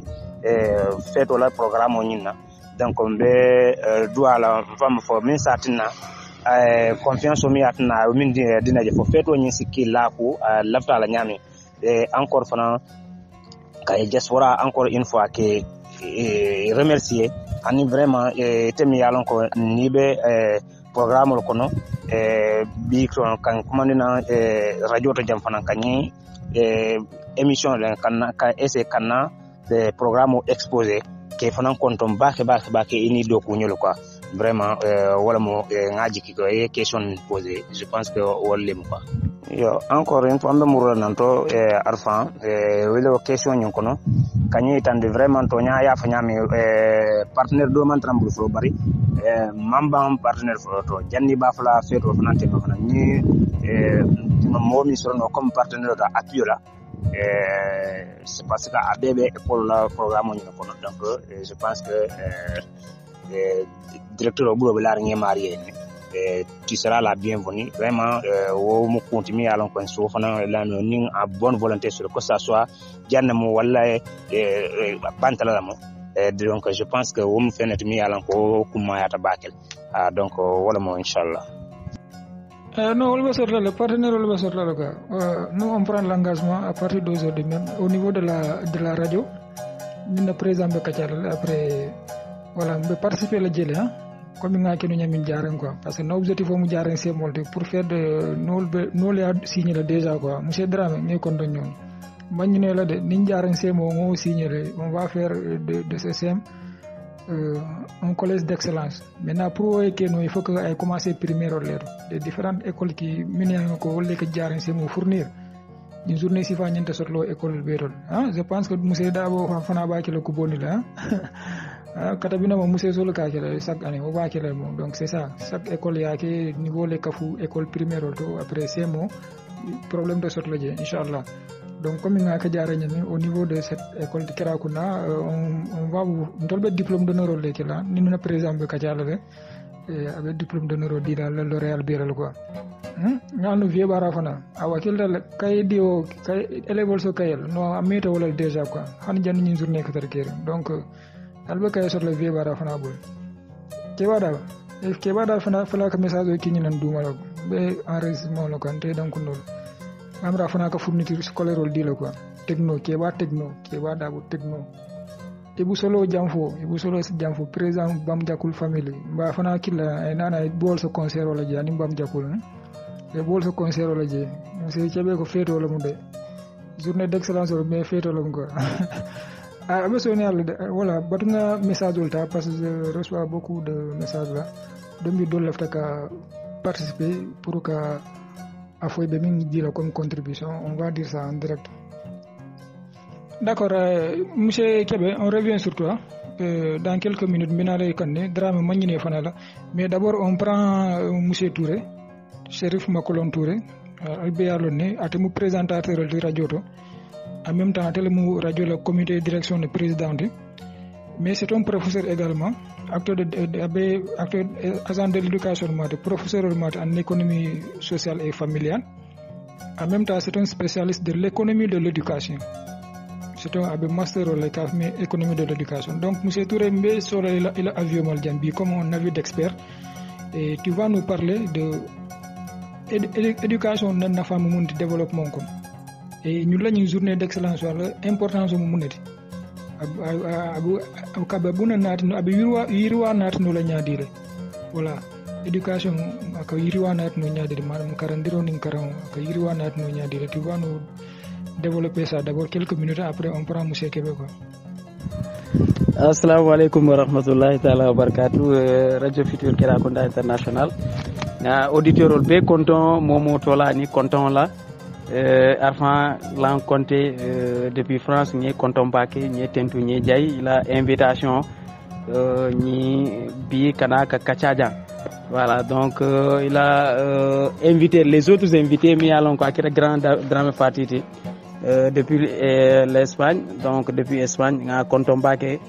feto la programme o ñina donc be douala fam fo min satina confiance o mi atna min dina je fo feto ñi sikki la ko lafta la ñami encore fana kay diaspora encore une fois que remercier ani vraiment temi yalon ko nibe programme ko no bi ko kan commandina radio to jam fana kanyi émission len kan ka ese kanna de programme exposé ke fana kontom bake ini do ko nyolo quoi vraiment wala mo ngaji ki ko question posée je pense que wollem quoi yo encore une fois mbemuro nanto arfan welo question nyon kono kanyi tande vraiment to nya ya fa nyami partenaire do man trambul fro bari mambam partenaire fro to janni ba fala feto fanante ba fana ni mo mi sono comme partenaire da appui là c'est parce que ABB école la programme ñu kono donc je pense que directeur au boulot la ngé marié tu seras la bienvenue vraiment wo mu continuer à l'on so fana la ning en bonne volonté sur que ça soit janna mo wala bantala la mo donc je pense que wo mu fenet mi ala ko kuma yata bakel donc wala mo inchallah non, le partenaire nous on prend l'engagement à partir d'aujourd'hui même au niveau de la radio nous présent de Katial après voilà on participer la jël hein comme nga kenu ñamin jaaren quoi parce que nos objectifs mu jaaren c'est molté pour faire de nous les signé déjà quoi monsieur Dramé ñi kon dañ ñon bañ ñu né la de niñ jaaren c'est mo signé on va faire de CCM un collège d'excellence maintenant pour que nous il faut que ay commencer primaire les différentes écoles qui minyan ko wolle que jaaren c'est mo fournir une journée si fa ñenta sotlo école bétol hein je pense que monsieur Dabo fana ba ki le ko boni là katabina mo monsieur solo ka ki chaque année o ba ki le mo donc c'est ça chaque école ya ke niveau le kafu école primaire to après c'est mo problème de sotlo je inchallah donc comme nga ka jaare ñami au niveau de cette école de Kerakuna on va vous ndolbe diplôme d'honneur le ki là ni na président be ka jaale avec diplôme d'honneur di la le réel biral quoi ñanu vie bara fana awakil dal kay dio kay élève so kayel no amita wala déjà quoi han janni ñu journée ka tar kéré donc alba kay sur le vie bara fana bol ke wada fana fala ka message ki ñu nan duma la be enregistrement lo kan té donc non amra fana ka fourniture scolaire di la quoi techno ke wada bu techno ibu solo jamfo président bam jakul family ba fana kila nana bol so concert wala jani bam jakul e bol so concert wala je monsieur cebe ko feto la mu de journée d'excellence mais feto la mu ko abe so ne voilà batuna message ulta parce que je reçois beaucoup de messages là dembi do lafta ka participer pour que à fois dire comme contribution, on va dire ça en direct. D'accord, monsieur Kébé, on revient sur toi. Dans quelques minutes, mais d'abord on prend monsieur Touré, Chérif Makolon Touré, Albéalone, à te présentateur de radio. En même temps, tel radio le comité de direction du président. Mais c'est un professeur également, acteur agent de l'éducation, professeur en économie sociale et familiale. En même temps, c'est un spécialiste de l'économie de l'éducation. C'est un master en économie de l'éducation. Donc, M. Touré Mbé, il a avion Maldiambi comme un avis d'expert. Et tu vas nous parler de l'éducation dans la femme de développement. Et nous avons une journée d'excellence sur l'importance de mon voilà, éducation, tu vas nous développer ça d'abord quelques minutes, après on prend M. Québec. Assalamu alaikum wa rahmatullahi ta'ala wa barakatuh. Radio Futur Kerakonda International. Auditeur be content momo tola ni content là. Arfan l'an compté depuis France ni content baké ni tentu ni jay il a invitation ni bi kanaka kachaja. Voilà, donc il a invité les autres invités mais allons quoi qui est grand drame fatiti depuis l'Espagne, donc depuis l'Espagne nga content baké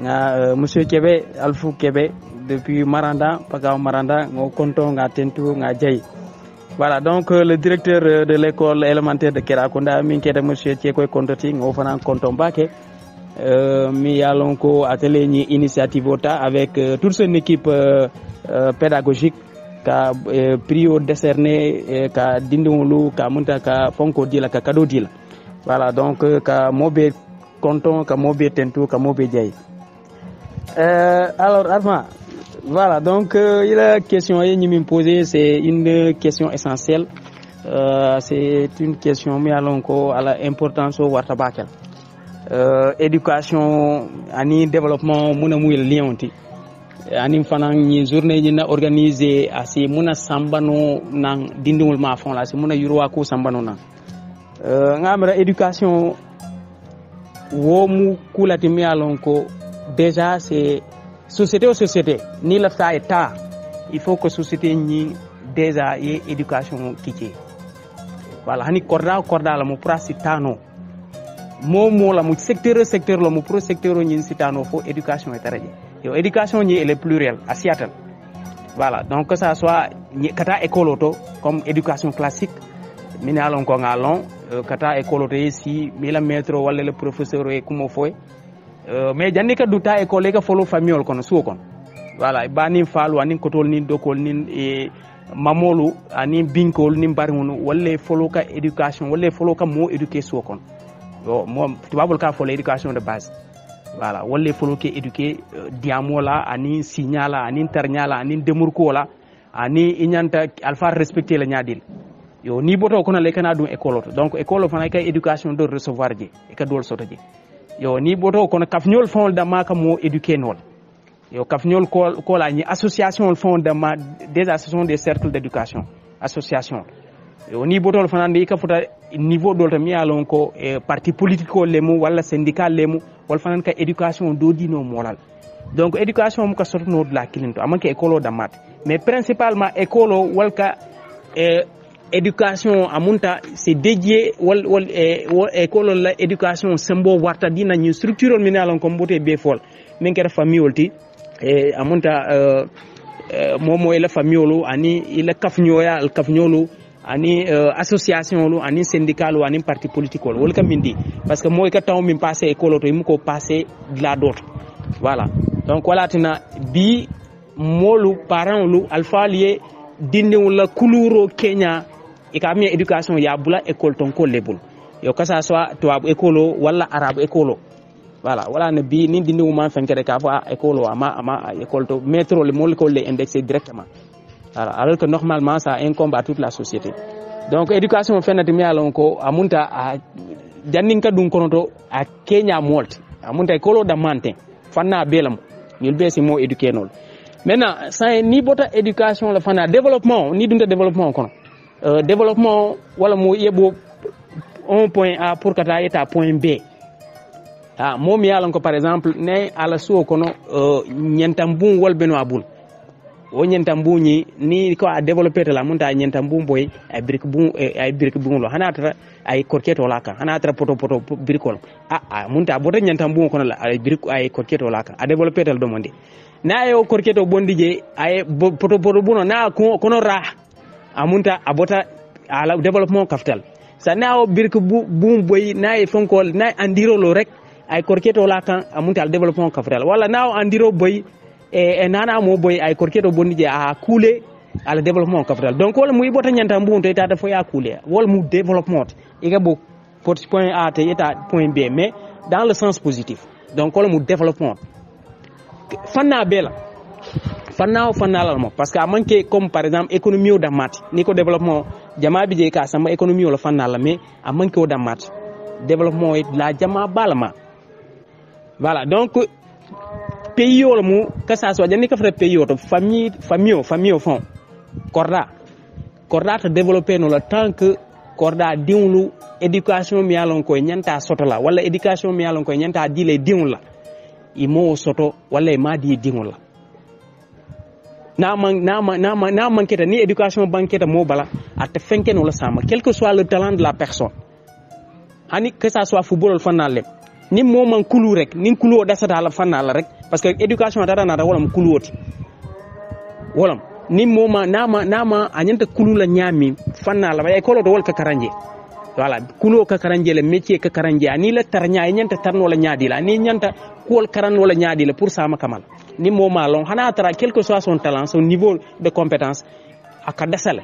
nga monsieur Kébé Alfou Kébé depuis Maranda Pagao Maranda nga content nga tentu nga jay. Voilà, donc le directeur de l'école élémentaire de Kerakonda minké de monsieur Tiekoy Kontoti nga fana content baké mi allons ko atelier ni initiative ota avec toute son équipe pédagogique ka prio décerné ka dindulu ka munta ka fonko dila ka kado dila. Voilà, donc ka mobe content ka mobe tentu ka mobe jay. Alors Arma, voilà, donc il a question yi me poser, c'est une question essentielle. C'est une question mi alonko à l'importance au warta bakel. Éducation ani développement muna muy lianti. Ani fanan ni journée ni na organiser asi muna sambano nang dindul ma fon la si muna yurwa ko sambano nang. Ngamra éducation wo mu kulati mi alonko déjà c'est société aux société ni lafta état il faut que société ni déjà y éducation kiti voilà hani korda la mu prasitano momo la mu secteur la mu pro secteur ni sitano fo éducation etaraje yo éducation ni elle est plurielle asiatal voilà donc que ça soit kata école auto comme éducation classique mine alon ko ngalon kata école auto ici mi la maître wala le professeur e kumo foy mais janni ka duta école ka folo famille kono su kon voilà bani falu anin kotol nin dokol nin e mamolu anin binkol nin barhunu wala folo ka éducation wala folo ka mo éduquer su kon yo mom tubabul ka folo éducation de base voilà wala folo ke éduquer diamola anin signala anin ternyala anin demurkola ani inyanta alfa respecter la nyadil yo ni boto kono le kana dum école donc école fana ka éducation de recevoir je e ka dol soto je yo ni boto kono kafnyol fond da maka mo éduquer nol yo kafnyol ko la ni association fond da ma des associations des cercles d'éducation association yo ni boto fana ndi ka futa niveau dol tam yalon ko parti politique ko lemu wala syndicat lemu wal fana ka éducation do dino moral donc éducation mo ka soto no de la kilinto amanke école da mat mais principalement école walka éducation amunta c'est dédié wal école la éducation sembo warta dina ñu structure minalon ko mboté be fol men kera famille olti amunta momo la famille ani ila kafnyoya al kafnyolu ani association lu ani syndical ani parti politique wol kam mindi parce que moy ka taw min passé école to yimko passé de la d'autre voilà donc wala tina bi molu parents lu alpha lié dindi wala couluro Kenya et ka mi éducation ya bula école ton ko lebul yo ka ça soit to école wala arabe école voilà wala ne bi ni dindi man fenkere ka fa école ama école to metro le mol ko le indexé directement voilà alors que normalement ça incombe à toute la société donc éducation fenati mi alon ko amunta a janninka dum kono to a Kenya molt amunta école da mantin fanna belam yul be si mo éduquer nol maintenant ça ni bota éducation la fana développement ni dunta développement kono développement wala mo yebo un point A pour kata eta point B mom yalan ko par exemple ne ala so kono nyentam bun wolbeno abul o nyentam buñi ni ko a développer la munta nyentam bun boy ay brique bun lo hanata ay korketo laka hanata poto bricol munta bota nyentam bun kono la ay brique ay korketo laka a développer dal do monde na yo korketo bondi je ay poto buno na kono ra amunta abota ala développement capital sa na o brique bun boy na e fonkol na andiro lo rek ay korketo laka amunta al développement capital wala na o andiro boy e nana mo boy ay korketo bondi je a coulé al développement capital donc wala muy bota nyanta mbun to eta fo ya coulé wala mu développement iga bo point A te eta point B mais dans le sens positif donc wala mu développement fanna bela fanna la mo parce que a manqué comme par exemple économie o damati ni ko développement jama bi je ka sama économie o la fanna la mais a manqué o damati développement la jama balama voilà donc pays o mu que ça soit jani ka fra pays o to famille au fond corda te développer no le temps que corda diwlu éducation mi yalon ko nyanta soto la wala éducation mi yalon ko nyanta dile diwlu la imo soto wala ma di diwlu la na man keta ni éducation banqueta mo bala at fenke no la sama quel que soit le talent de la personne ani que ça soit football fanal ni mo man kulu rek ni kulu dasata la fanal rek parce que éducation dara na wala mo kuluoti wala ni mo ma nama anyanta kulu la nyami fanal ba école do wal ka karanje voilà kulu ka karanje le métier ka karanje ani la tarnya nyanta tarno la nyaadi la ni nyanta kol karan wala nyaadi la pour sama kamal ni mo ma lon hana tara quel que soit son talent son niveau de compétence aka dasale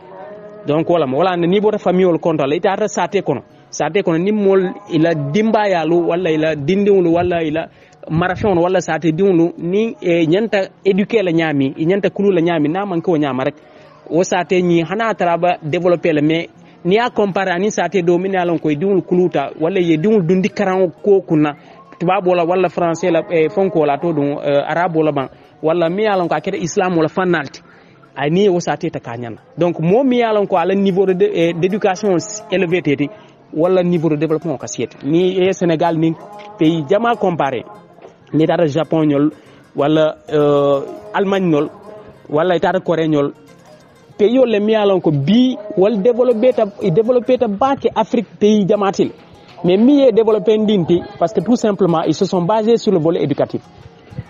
donc wala niveau de famille wala contrôle ita ta sate kono ni mol ila dimba yalu wala ila dindiwlu wala ila marathon wala sate diwlu ni nyanta éduquer la nyami nyanta kulu la nyami na man ko nyama rek o sate ni hana tara ba développer le mais ni a comparer ani sate do min yalon koy diwlu kuluta wala ye diwlu dundi karan ko kunna tubabo wala français la fonko la to dum arabo la ban wala mi yalon ko akete islam wala fanalti ani o sate ta kanyana donc mo mi yalon ko ala niveau d'éducation élevé teti wala niveau de développement ka siete ni Sénégal ni pays jama comparé ni dara Japon ñol wala Allemagne ñol wala tara Corée ñol pays yo le mi yalon ko bi wal développer ta baake Afrique pays jamatil mais mi développer ndinti parce que tout simplement ils se sont basés sur le volet éducatif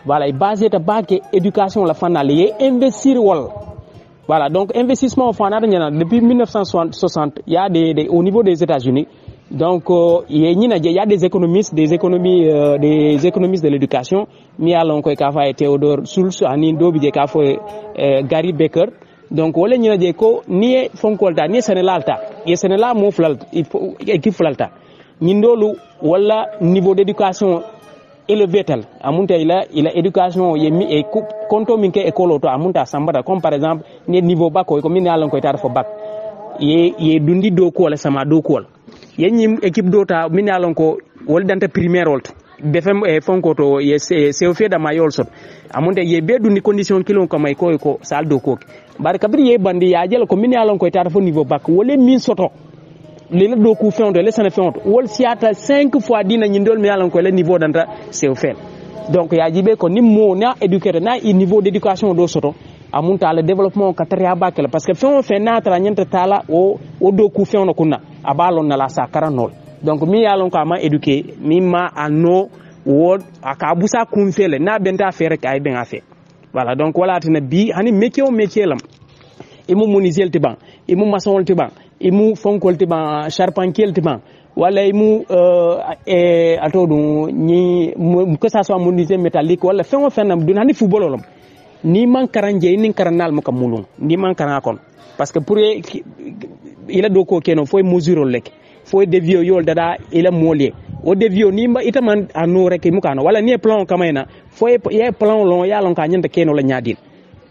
voilà ils basé ta baake éducation la fanale et investir wal voilà donc investissement au fanale depuis 1960 il y a au niveau des États-Unis donc il y a des économistes de l'éducation mi alon ko ka fa Theodore Schultz ani do bi je ka fo Gary Becker donc wala ñina je ko ni fonkolta ni senelalta ye senela mo flal équipe flalta ñindolu wala niveau d'éducation élevé tel amunta ila éducation yemi e konto min ke école to amunta sambada comme par exemple ni niveau bac ko min alon ko tar fo bac ye dundi do ko wala sama do ko yenni équipe dota min alon ko wol danta primaire wolto befem e fonko to ye se fe da mayol sot amunta ye be dundi condition kilon ko may ko sal do ko bar kabri ye bandi ya jel ko min alon ko tar fo niveau bac wala min soto le do ku fewndo le sana fewndo wol siata 5 fois dina ñindol mi yalan ko le niveau danta sew fel donc ya jibe ko nimmo na éducateur na i niveau d'éducation do soto amunta le développement katria bakela parce que fewo fe na tra ñenta tala o do ku fewno kunna abalon na la sa karanol donc mi yalan ko ama éduquer mi ma anno wod aka busa kun fele na benta fere kay ben afa voilà donc wala tane bi hani métier lam imu munisiel tiban imu maçon tiban imu fonkol tiban charpentier tiban wala imu ato dum ni que ça soit menuisier métallique wala fengo fenam dun hani football lam ni man karanje ni karanal mo kamulun ni man karan kon parce que pour ila do ko keno foy mesure lek foy devio yol dada ila molier o devio ni mba itaman anu rek mu kano wala ni plan kamayna foy ye plan long ya lon ka nyanda keno la nyadin.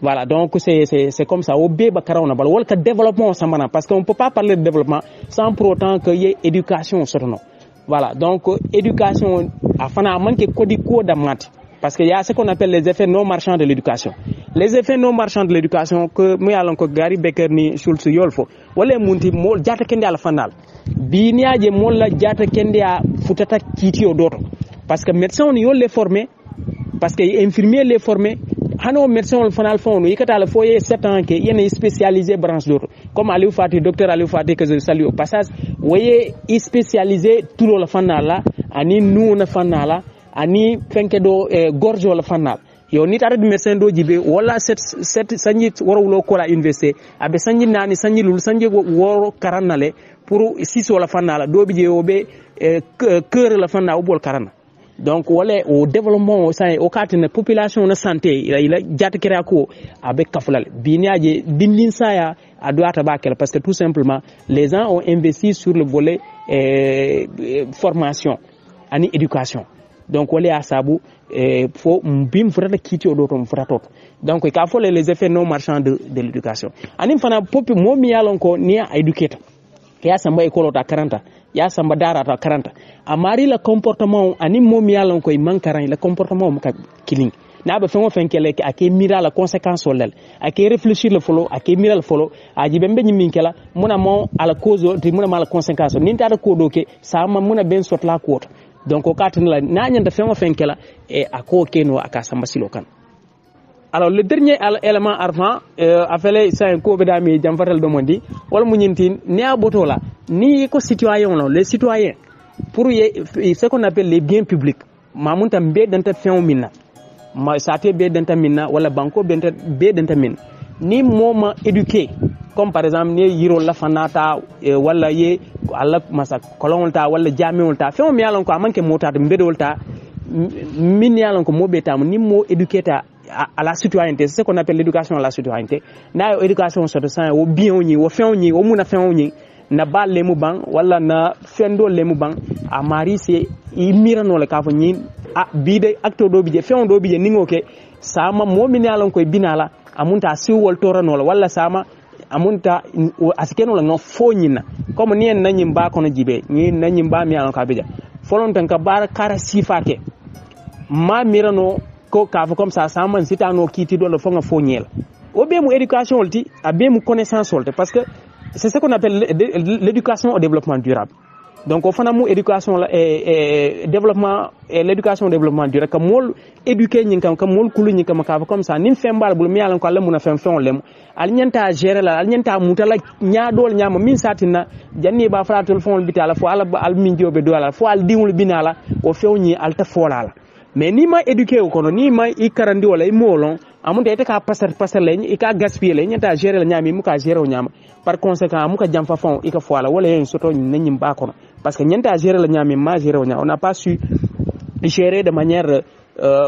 Voilà, donc c'est comme ça. Au béba karona bal wal ka développement samana parce qu'on peut pas parler de développement sans pour autant qu'il y ait éducation sur nous. Voilà, donc éducation afana manque codi ko d'amat parce qu'il y a ce qu'on appelle les effets non marchands de l'éducation. les effets non marchands de l'éducation que mu yalon ko Gary Becker ni Schultz yolfo wala munti mo jata kende ala fanal bi niaje mo la jata kende a futata kitio doto parce que médecin on yo les formé parce que infirmier les formé hano médecin on fanal fond yikata la foyer 7 ans que yene spécialisé branche d'autre comme Aliou Fati docteur Aliou Fati que je salue au passage voyez spécialisé tout le fanal là ani nous na fanala ani fenke do gorjo la fanal yo nit arade médecin do jibe wala set sanji worowlo ko la université abe sanji nani sanji lul sanji woro karanale pour six wala fanala do bi je obe cœur la fanna o bol karana donc wala au développement au katine population na santé ila jata kira ko abe kafulal biniaje dindin saya adoata bakel parce que tout simplement les gens ont investi sur le volet formation ani éducation donc wala asabu faut bim frata kiti o doto fratot donc il faut les effets non marchands de l'éducation ani fana popi momi yalon ko ni educator ya samba école ta 40 ya samba dara ta 40 amari le comportement ani momi yalon ko mankaran le comportement mo ka killing na ba fengo fenkele ake mira la conséquence solel ake réfléchir le folo ake mira le folo aji bembe nyinkela muna mo ala cause de muna mal conséquence ni ta ko doke sa ma muna ben sot la ko donc o katina na nyanda fengo fenkela e ako keno aka samba silokan. Alors le dernier élément arfan afele sa ko be dami jamfatel do mondi wala munyintin ne abotola ni ko citoyen non les citoyens pour ce qu'on appelle les biens publics mamunta mbe danta fengo minna ma sate be danta minna wala banko be danta min ni moma éduqué comme par exemple ni yiro la fanata wala ye alla masa kolonta wala jamiolta fengo mi yalon ko amanke mota de mbedolta min yalon ko mobeta ni mo éduqueta à la citoyenneté, c'est ce qu'on appelle l'éducation à la citoyenneté. Na éducation sur le sang, au bien on y, au fait on y, au mouna fait on y, na bas les moubans, wala na fendo les moubans, à Marie c'est imirano le cavoni, à bide acte d'objet, fait on d'objet ningoke, sama mo minalon ko binala, amunta si wol toranola, wala sama amunta asikeno la no fonyina, comme ni en nanyimba kono jibe, ni nanyimba mi alon kabija. Folon tanka bar kara sifake, ma mirano ko kafo comme ça man sitano kiti do le fonga fonyel o be mu éducation olti a be mu connaissance olti parce que c'est ce qu'on appelle l'éducation au développement durable donc o fana mu éducation la développement et l'éducation au développement durable comme mol éduquer nyin kam mol kulu nyin kam kafo comme ça nim fembal bul mi yalan ko alla muna fem fon lem al nyanta gérer la al nyanta mutala nyaadol nyama min satina janni ba fratul fon bitala fo ala al min jobe do ala fo al diwul binala o fewni al ta folala mais ni ma éduqué ko ni ma i karandi wala i molon amunde ite ka passer leñ i ka gaspiller leñ ta gérer la ñami mu ka gérer o ñama par conséquent mu ka jamfa fon i ka foala wala yen soto ñim ba kono parce que ñenta gérer la ñami ma gérer o ñama on n'a pas su gérer de manière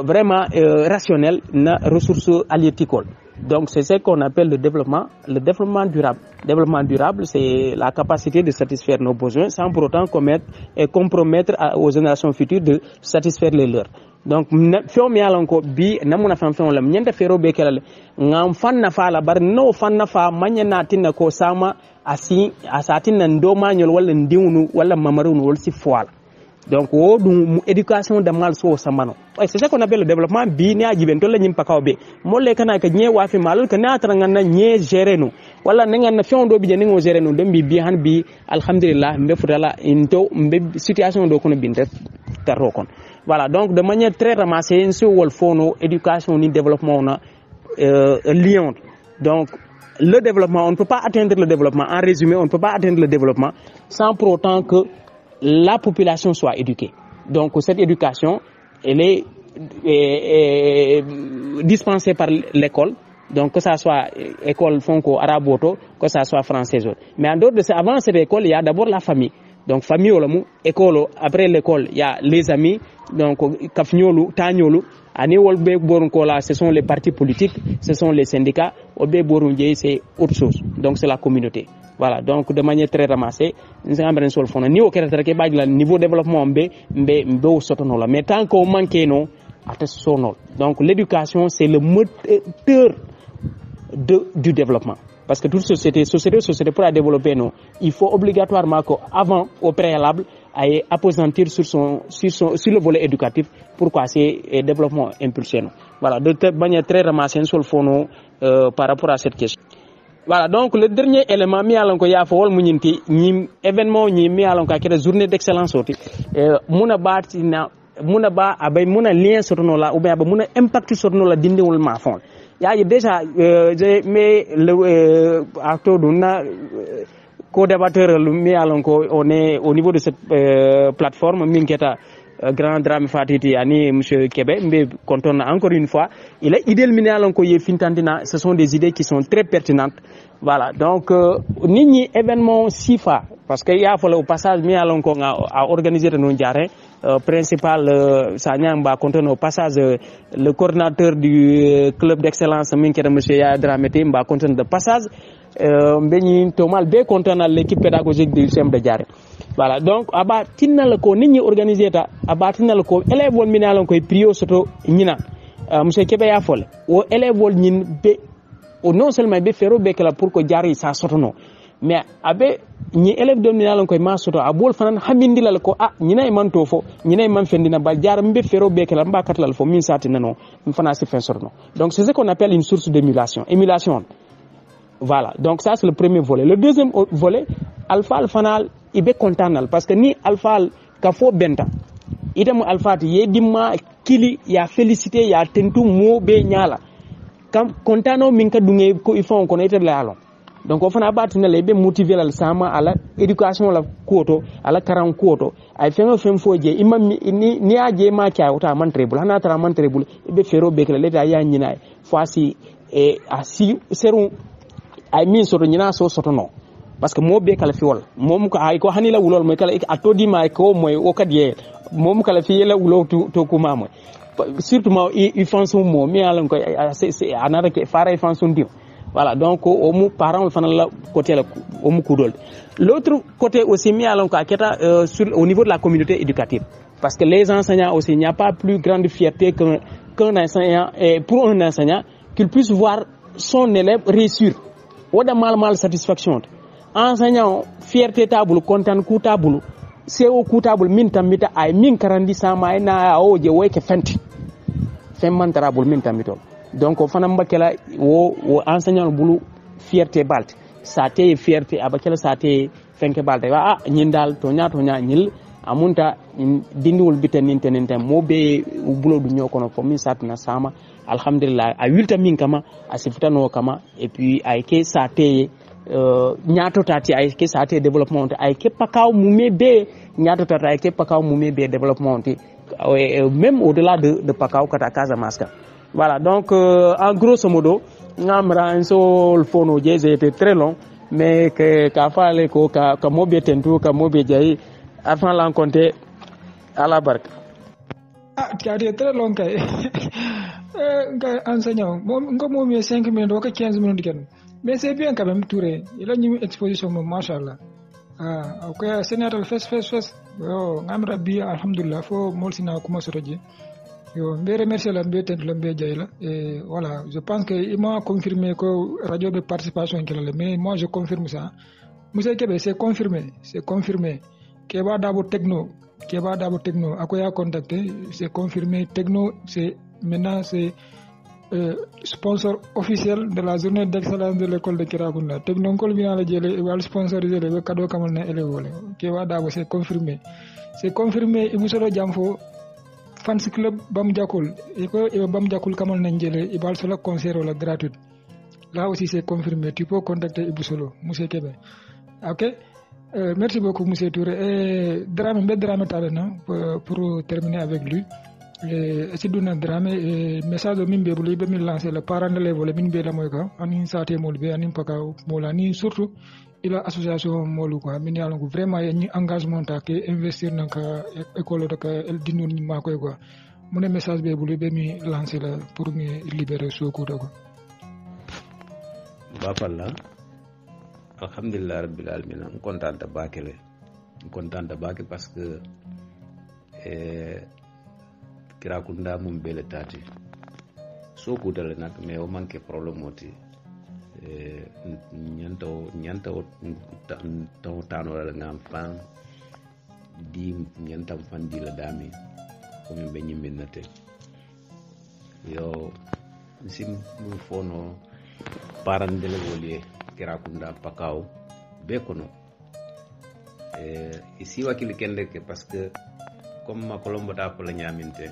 vraiment rationnelle na ressources halieutiques. Donc c'est ce qu'on appelle le développement durable. Développement durable, c'est la capacité de satisfaire nos besoins sans pour autant compromettre aux générations futures de satisfaire les leurs. Donc feo mi alon ko bi namuna fam feo lam nyenta fero be kelal ngam fanna fa la bar no fanna fa manyana tinna ko sama asatin nan do mañol wala ndiwnu wala mamarunu wala si foala. Donc o dum éducation de mal so samano c'est ça qu'on appelle le développement bi ne ajiben to la nyim pakawbe molle kana ka nye wafi malul kana tranga na nye gérer no wala nga na fion do bi jeni ngo gérer no dembi bi han bi alhamdulillah mbe futala into mbe situation do kono binte tarro kon voilà donc de manière très ramassée en ce wol fono éducation ni développement na lien donc le développement on ne peut pas atteindre le développement en résumé on ne peut pas atteindre le développement sans pour autant que la population soit éduquée. Donc cette éducation, elle est dispensée par l'école, donc que ça soit école franco-araboto, que ça soit française. Mais en dehors de ça, avant cette école, il y a d'abord la famille. Donc famille olamu, école, après l'école, il y a les amis, donc kafnyolu, tanyolu, ani wolbe boronkola, ce sont les partis politiques, ce sont les syndicats, olbe borunje c'est autre chose. Donc c'est la communauté. Voilà, donc de manière très ramassée, nous avons besoin de faire ni au niveau développement mais tant qu'on manque non, donc l'éducation c'est le moteur du développement. Parce que toute société pour la développer, non, il faut obligatoirement qu'avant, au préalable, appesantir sur le volet éducatif. Pourquoi c'est développement impulsé. voilà, de manière très ramassée sur le fond par rapport à cette question. Voilà, donc le dernier élément mi alon ko ya fo wol munyinti ñi événement ñi mi alon ko akere journée d'excellence oti muna ba abay muna lien sotono la ou bien ba muna impact sotono la dindi wol ma fon yaji déjà mais le acteur duna co-débatteur mi alon ko on est au niveau de cette plateforme minketa grand drame fatiti ani monsieur Kébé mais quand on a encore une fois il est idéal miné alon ko ye fintandina ce sont des idées qui sont très pertinentes voilà donc nini événement sifa parce que ya fala au passage mi alon ko a organisé non diaré principal Sanyamba content au passage le coordinateur du club d'excellence minketa monsieur Ya Dramete mba content de passage mbeni tomal be content l'équipe pédagogique du CEM de Diaré. Voilà, donc aba tinal ko nit organiser ta aba tinal ko élève wol minalon koy prio soto ñina monsieur Kébé ya fol o élève wol ñin be o non seulement be féro be kala pour ko jari sa sotono mais abe ñi élève do minalon koy ma soto abol fanan hamindilal ko ñina e man to fo ñina e man fendina ba jar mbe féro be kala mba katlal fo min sati nano mi fana ci fin sotono donc c'est ce qu'on appelle une source d'émulation émulation. Voilà, donc ça c'est le premier volet. Le deuxième volet, alpha fanal ibe contanal parce que ni alpha kafo benta itamu alpha ye dimma kili ya félicité ya tentu mo be nyala kam contano minka dungé ko il faut qu'on ait la alon donc on fana batina le be motiver la sama ala éducation la koto ala karan koto ay fengo fem foje imam ni aje ma kya uta man trebul hana tara man trebul ibe fero be kala leta ya nyina foisi e asi serum ay min soto nyina so soto no parce que mo be kala fi wol mom ko ay ko hanila wulol moy kala atodi ma ko moy o kadiye mom kala fi yela wulo to ko mamo surtout il fonson mo mi alan ko c'est anara ke fara fonson dim voilà donc au mu parent fanal la côté la au mu kudol l'autre côté aussi mi alan ko aketa au niveau de la communauté éducative parce que les enseignants aussi il n'y a pas plus grande fierté qu'un enseignant et pour un enseignant qu'il puisse voir son élève réussir wada mal satisfaction enseignant fierté table content ku table c'est au ku table min tamita ay min karandi sama na o je weke fenti fem man tarable min tamito donc fana mbakela wo enseignant bulu fierté balte sa té fierté abakela sa té fenke balte ñin dal to nya ñil amunta dindiwol biten ninte mo be bulo du ñokono fo min satna sama alhamdulillah a wilta min kama a sifutano kama et puis ay ke sa té ñaato tati ay ke sa té développement ay ke pakaw mumé be ñaato tati ay ke pakaw mumé be développement même au-delà de pakaw kata Casamance. Voilà, donc en grosso modo ngamra en sol fono jeze était très long mais que ka fale ko ka mobé tentu ka mobé jay afin l'encontrer à la barque. C'était très long kay. Enseignant, moi 5 minutes ou 15 minutes ken. Mais c'est bien quand même Touré. Il a une exposition machallah. OK, sénateur fes. Yo ngamra bi alhamdulillah fo molsina kuma sotoje. Yo mbe remercier la mbe tent la mbe jayla et voilà, je pense que il m'a confirmé que radio de participation qu'il a mais moi je confirme ça. Monsieur Kébé c'est confirmé. Keba Dabo Techno akoya contacté, c'est confirmé Techno c'est maintenant c'est sponsor officiel de la journée d'excellence de l'école de Kirakunda. Techno kol bina la jele wal sponsoriser le cadeau kamal na élève wala. Keba Dabo c'est confirmé. C'est confirmé Ibusolo Jamfo fans club Bam Jakul et que Bam Jakul kamal na jele ibal solo concert wala gratuit. Là aussi c'est confirmé. Tu peux contacter Ibusolo Monsieur Kébé. OK? Merci beaucoup Monsieur Touré. Drame Talena pour terminer avec lui. Siduna Drame message de Mimbe Bouli be min lancer le parent de l'élève Mimbe la moyka ani saté molbe ani paka molani surtout il a association molu quoi min yalla ko vraiment ni engagement ta ke investir dans ka école de ka dinu ni ma koy quoi mon message be Bouli be mi lancer la pour me libérer Soko quoi. Bapalla alhamdulillah rabbil alamin contente bakele parce que Kirakunda mum bele tati Soko dale nak mais o manque problème oti ñanto tano la ngam fan di ñantam fan di la dami ko min be ñiminate yo sim mu fono parandele wolie Kirakunda Pakao be kono ici wakili kende ke parce que comme ma colombo ta ko la ñaminte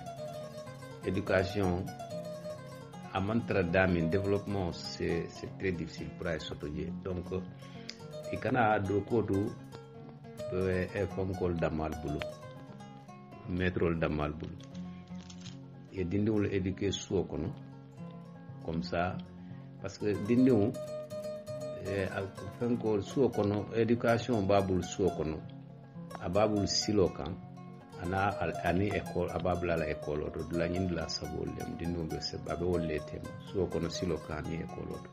éducation à mantra d'amin développement c'est très difficile pour ay sotoje donc ikana do kodu e famkol damal bulu métrol damal bulu e dindiwul éduquer suo kono comme ça parce que dindiwu famkol suo kono éducation babul suo kono ababul silo kan ana ani école ababla la école oto dula nyindla sabol dem dindu be se babe wolle tem suo kono silo kan ni école oto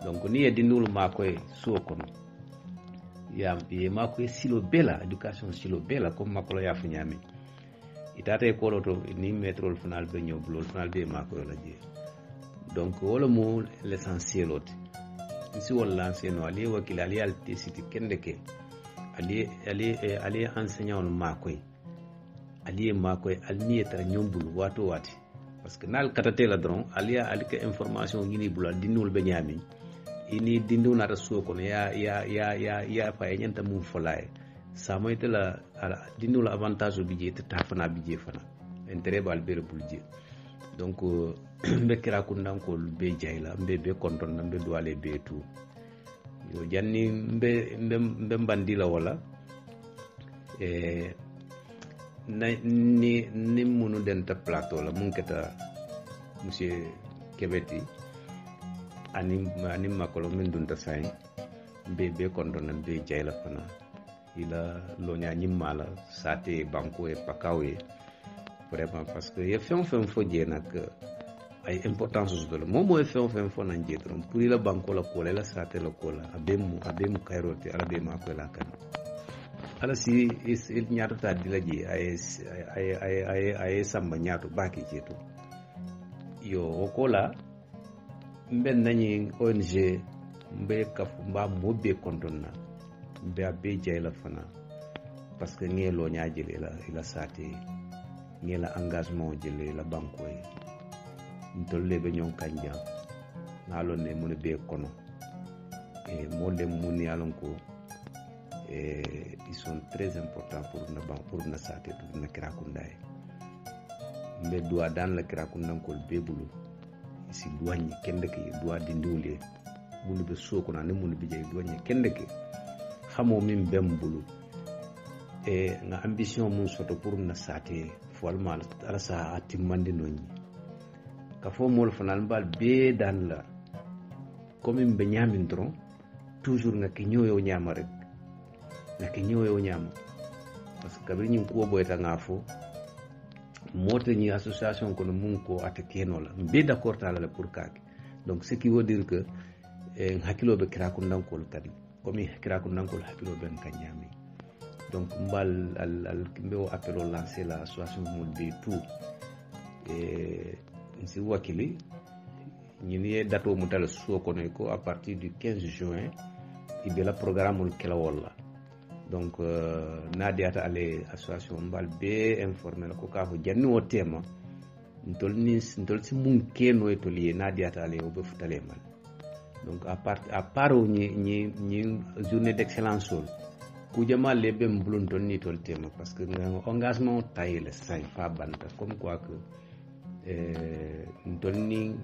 donc ni e dindul makoy suo kono ya e makoy silo bela éducation silo bela comme makolo ya fu nyami itata école oto ni métrol final be ñew blol final be makoy la je donc wala mo l'essentiel oto si wala enseignant ali wakil ali alti siti kende ke ali enseignant makoy aliye makoy alniye tara nyombul wato wati parce que nal katate la dron aliya alika information ngini bula dinul be nyami ini dindu na raso ko ya fa nyanta mum folaye sa moyte la dinul avantage bi je ta fana bi je fana intérêt bal bere bulje donc be kira ko ndanko be jayla be konton nambe doale be tout yo janni mbe bandila wala ni munu denta plateau la mun keta monsieur Kebeti ani makolo min dunta say be kondona be jayla fana ila lonya nyimala sate banko e pakawe vraiment parce que ye fon fo je nak ay importance de momo e fon fo nan je trom pour ila banko la ko la sate la ko la abemu kairote ala be mako la kan ala si il ñaato ta di la ji ay samba ñaato baki jeto yo okola mben nañi ONG mbe kafu mba mobbe kontonna mbe abbe jayla fana parce que ngelo ñaajele la sate ngela engagement jele la banko yi ntolle be ñon kanja nalo ne mun be kono e modem mun yalon ko ils sont très importants pour na sate pour na Kirakunda mbe doa dan la Kirakunda ko bebulu isi douane kende ke doa dindiwle bulu be soko na ne mun bi jey douane kende ke xamo min bembulu nga ambition mun soto pour na sate folmal ala sa atimandi nonni ka fo mol fanal bal be dan la comme be nyamin tron toujours nga ki ñoyo ñama rek nake ñoyo ñam parce que kabri ñim ko boyta ngafo mote ñi association ko no mun ko atakeno la be d'accord ta la pour kake donc ce qui veut dire que hakilo be Kirakunda ko kadi comme Kirakunda ko hakilo ben kanyami donc mbal al mbewo appelo lancer la association mon de tout si wakili ñi ni dato mu dal so ko ne ko à partir du 15 juin ibela programme kala wala donc nadiata ale association mbal be informel ko ka ko janni o tema ntol si mun keno e to lié nadiata ale o be futale mal donc à part ñi journée d'excellence sol ku jama le be mbulun ton ni tol tema parce que engagement tayele say fa banta comme quoi que ntol ni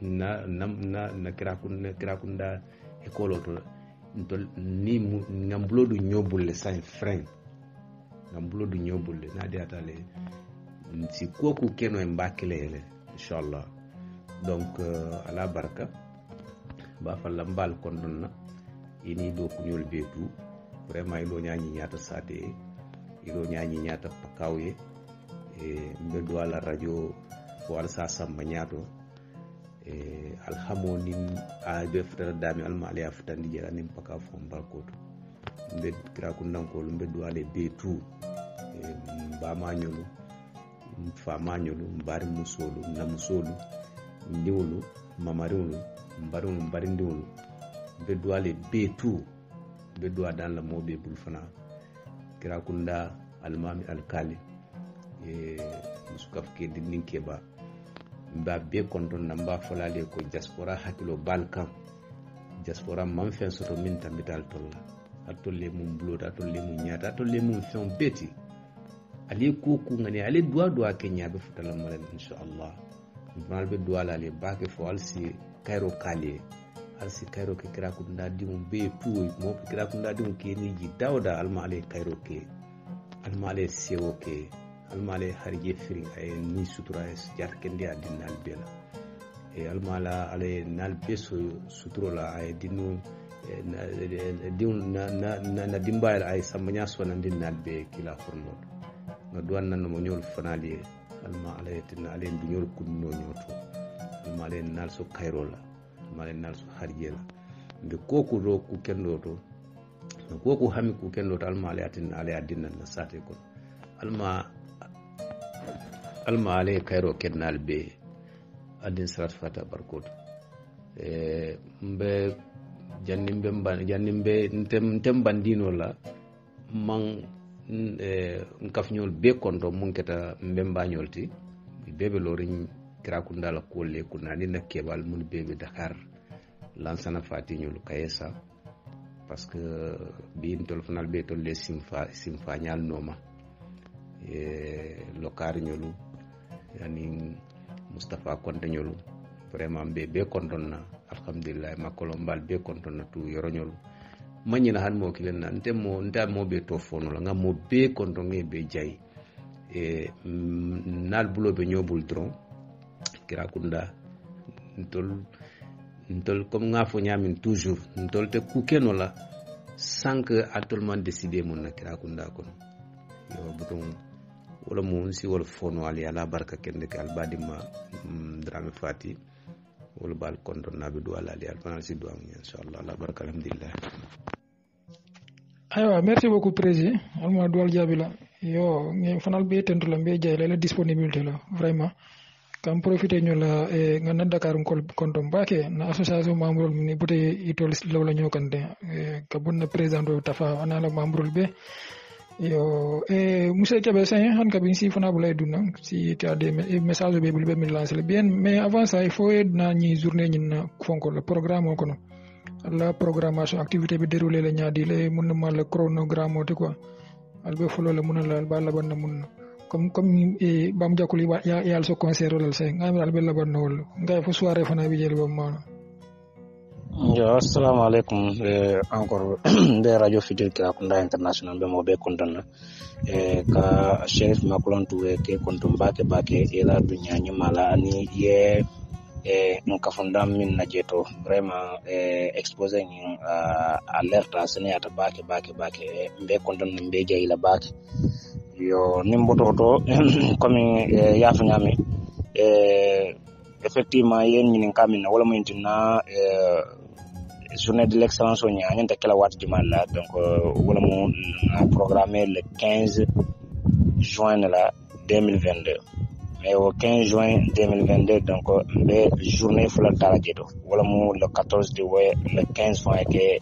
na Kirakunda école to ntol ni ngamblodu ñobulle say frein ngamblodu ñobulle nadiata le si koku keno e mbakilele inshallah donc ala baraka ba fa lambal kondonna ini do ku ñol betu vraiment ilo ñañi ñata sate ilo ñañi ñata pakawye mbe do ala radio wala sa samba ñato alhamoni a be fitara dami almali a fitandi jera nim paka fo mbalkoto mbe Kirakunda ko mbe do ale betu ba mañolu fa mañolu mbari musolu na musolu ndiwulu mamariwulu mbari ndiwulu mbe do ale betu mbe do dan la mobe bul fana Kirakunda almami alkali musukaf ke dinnin keba mba be konton namba folale ko diaspora hakilo balkan diaspora man fen soto min tambital tolla atolle mum blota atolle mum nyata atolle mum fen beti ali ko ku ngani ali dua kenya be futala malen inshallah mal be dua la le baake fo alsi kairo kale alsi kairo ke kira ku ndadi mum be tuwo mo kira ku ndadi mum ke ni ji dawda alma ale kairo ke alma ale sewo ke alma ale harje firi ay ni sutura es jar kendi adinal bela e alma la ale nal beso suturo la ay dinu na dimbayal ay samanya so nan dinal be kila forno no duwan nan mo ñol fanali alma ale tin ale bi ñol kunno ñoto alma ale nal so kairo la alma ale nal so harje la be koku ro ku kendo to koku hami ku kendo to alma ale atin ale adinna na sate ko alma ale kairo kennal be adin salat fata barkoto mbe jannimbe ntem bandino la man nkafñol be konto mun keta mbembañol ti bebe lorin kirakunda la kolle kunani na kebal mun bebe Dakar lansana fatiñol kayesa parce que bi ntol fanal be tolle simfa nyal noma lokar ñolu yani Mustafa Konte ñolu vraiment be konton na alhamdulillah makolombal be konton na tu yoronyol manyina han mo kilen na nta mo be to fono la ngam mo be konton nge be jay nal bulo be nyobul dron kirakunda ntol comme nga fo nyamin toujours ntol te kukeno la sans que actuellement décider mon na kirakunda kono yo buton wala mo si wala fono ali ala barka kende kal badima drame fati wala bal konton na be do ala ali al fanal si do am inshallah la barka alhamdulillah. Aywa, merci beaucoup président alma duwal jabila yo ngi fanal be tentu la be jay la disponibilité la vraiment kam profiter ñu la nga Dakar ko kontom baake na association membre ni bote itol lawla ñokante ka bonna président tafa ana la membre be yo monsieur Kébé Saint han ka bin si fana bulay duna si tu as des messages be bulbe mi lancer bien mais avant ça il faut na ñi journée ñi na fonko le programme ko no la programmation activité bi déroulé la ñaadi le mun ma le chronogramme te quoi albe folo le mun la ba la ban mun comme bam jakuli ya so concert lol say ngam albe la ban wol ngay fo soirée fana bi jël ba ma yo assalamu alaikum encore de radio Fitir Kirakunda international be mo be kontana ka chef makulontu ke kontum bake ela dunya nyimala ani ye nkafundam min na jeto vraiment exposé ni alerte seniyata bake mbe kontana mbe jeyla bake yo nimboto to comme yafu nyami effectivement yen ñinin kamina wala moyintina journée de l'excellence on a ñanta kala wat jumalla donc wala mo programmé le 15 juin la 2022 mais au 15 juin 2022 donc le journée fula dara jeto wala mo le 14 de le 15 juin que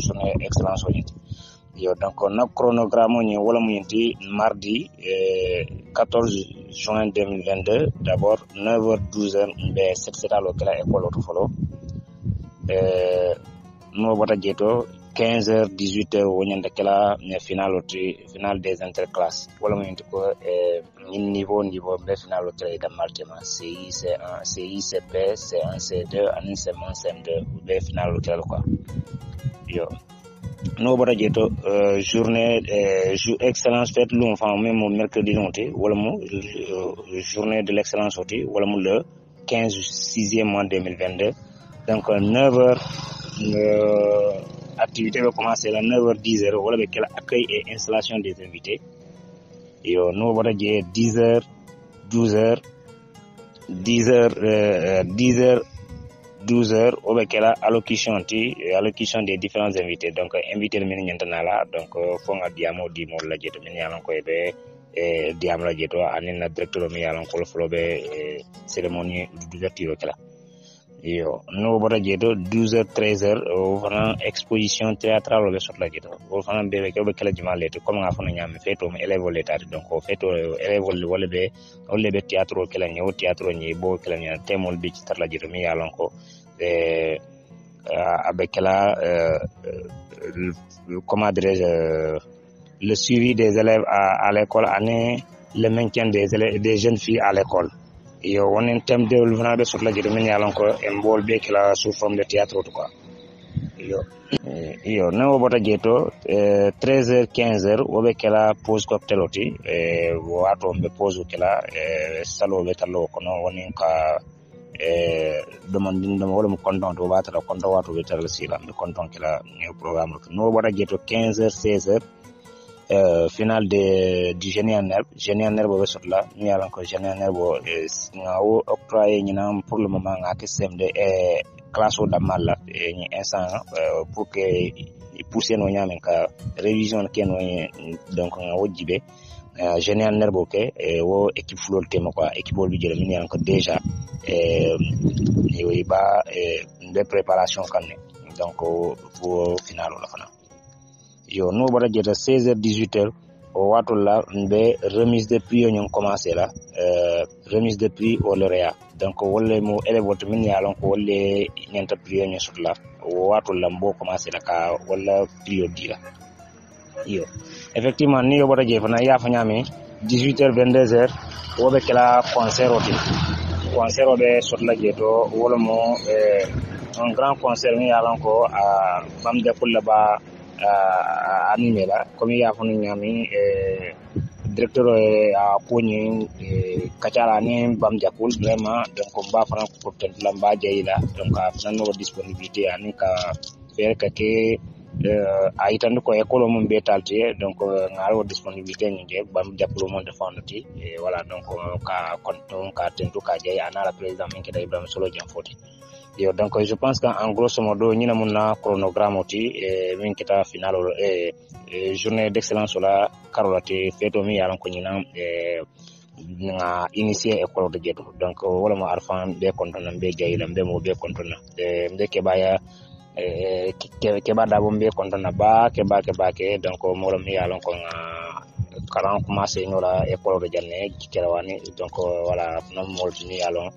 journée excellence on yo donc na chronogramme ni wala mo yenti mardi 14 juin 2022 d'abord 9h-12h be secrétaire local école auto follow no bota jeto 15h-18h wonyanda kala final des interclasses wala mo yenti ko niveau be final auto da maltema CI C1 CI CP C1 C2 anin C1 C2 be final auto quoi yo no bota jeto journée excellence fête l'enfant même mercredi noté wala mo journée de l'excellence oti wala mo le 15 6e mois 2022 donc 9h activité va commencer à 9h10 wala be quel accueil et installation des invités yo no bota je 10h 12h 12h au bekela allocution des différents invités donc invité min ñantana la donc fo nga diamo di mo la jeto min yalan ko be diam la jeto anina directeur mi yalan ko flo be cérémonie d'ouverture kala yo no bota jeto 12h 13h o fana exposition théâtrale be sotla jeto o fana be ke be kala juma lete comme nga fana nyam feto mo élève l'état donc o feto élève wala be théâtre kala nyaw théâtre nyi bo kala nya temol bi ci tarla jeto mi yalon ko avec comment dirais-je le suivi des élèves à l'école année le maintien des jeunes filles à l'école yo wonen thème développement be sotla jeto min yalon ko e mbol be kala sous forme de théâtre to quoi yo no bota jeto 13h 15h wobe kala pause cocktail oti wato be pause kala salo be talo kono wonen ka demanding dama wala mo konton to bata la konton wato be tala sila be konton kala new programme no bota jeto 15h 16h final du génie en herbe bo sotla mi yalan ko génie en herbe ngawo octroyer ñina pour le moment nga ke semde classe o damalla ñi instant pour que pousser no ñamen ka révision ken no donc nga wojibe génie en herbe ke wo équipe flol tema quoi équipe bol bi jël mi yalan ko déjà ba de préparation kanne donc pour final la fana yo no bada jeta 16h 18h o watu la be remise de prix ñon commencer la remise de prix au lauréat donc wolle mo élève woto min yalon ko wolle ñenta prix ñon sutla o watu la mbo commencer la ka wala prix dira yo effectivement ni yo bada je fana ya fa ñami 18h 22h wobe kala concert be sutla jeto wala mo un grand concert ni yalon ko a bamde kulla ba animé la comme ya fonu ñami directeur a poni kachala ni bam jakul vraiment donc ba fana ko tent la ba jeyla donc a fana no disponibilité ani ka faire que aitan ko école mum be talti donc ngaro disponibilité ni je bam jakul mon de fondati et voilà donc ka konton ka tentu ka jey ana la président min ke Ibrahima Solo Jam Foti yo donc je pense qu'en grosso modo ñina munna chronogramme oti min kita final journée d'excellence la karolati feto mi yalan ko ñina nga initier école de jeto donc wala mo arfan be kontona be jeyla be mo be kontona be ke baya ke bada bo be kontona ba ke donc mo mi yalan ko nga karan commencé ñola école de janne kirawani donc voilà non mo ni yalan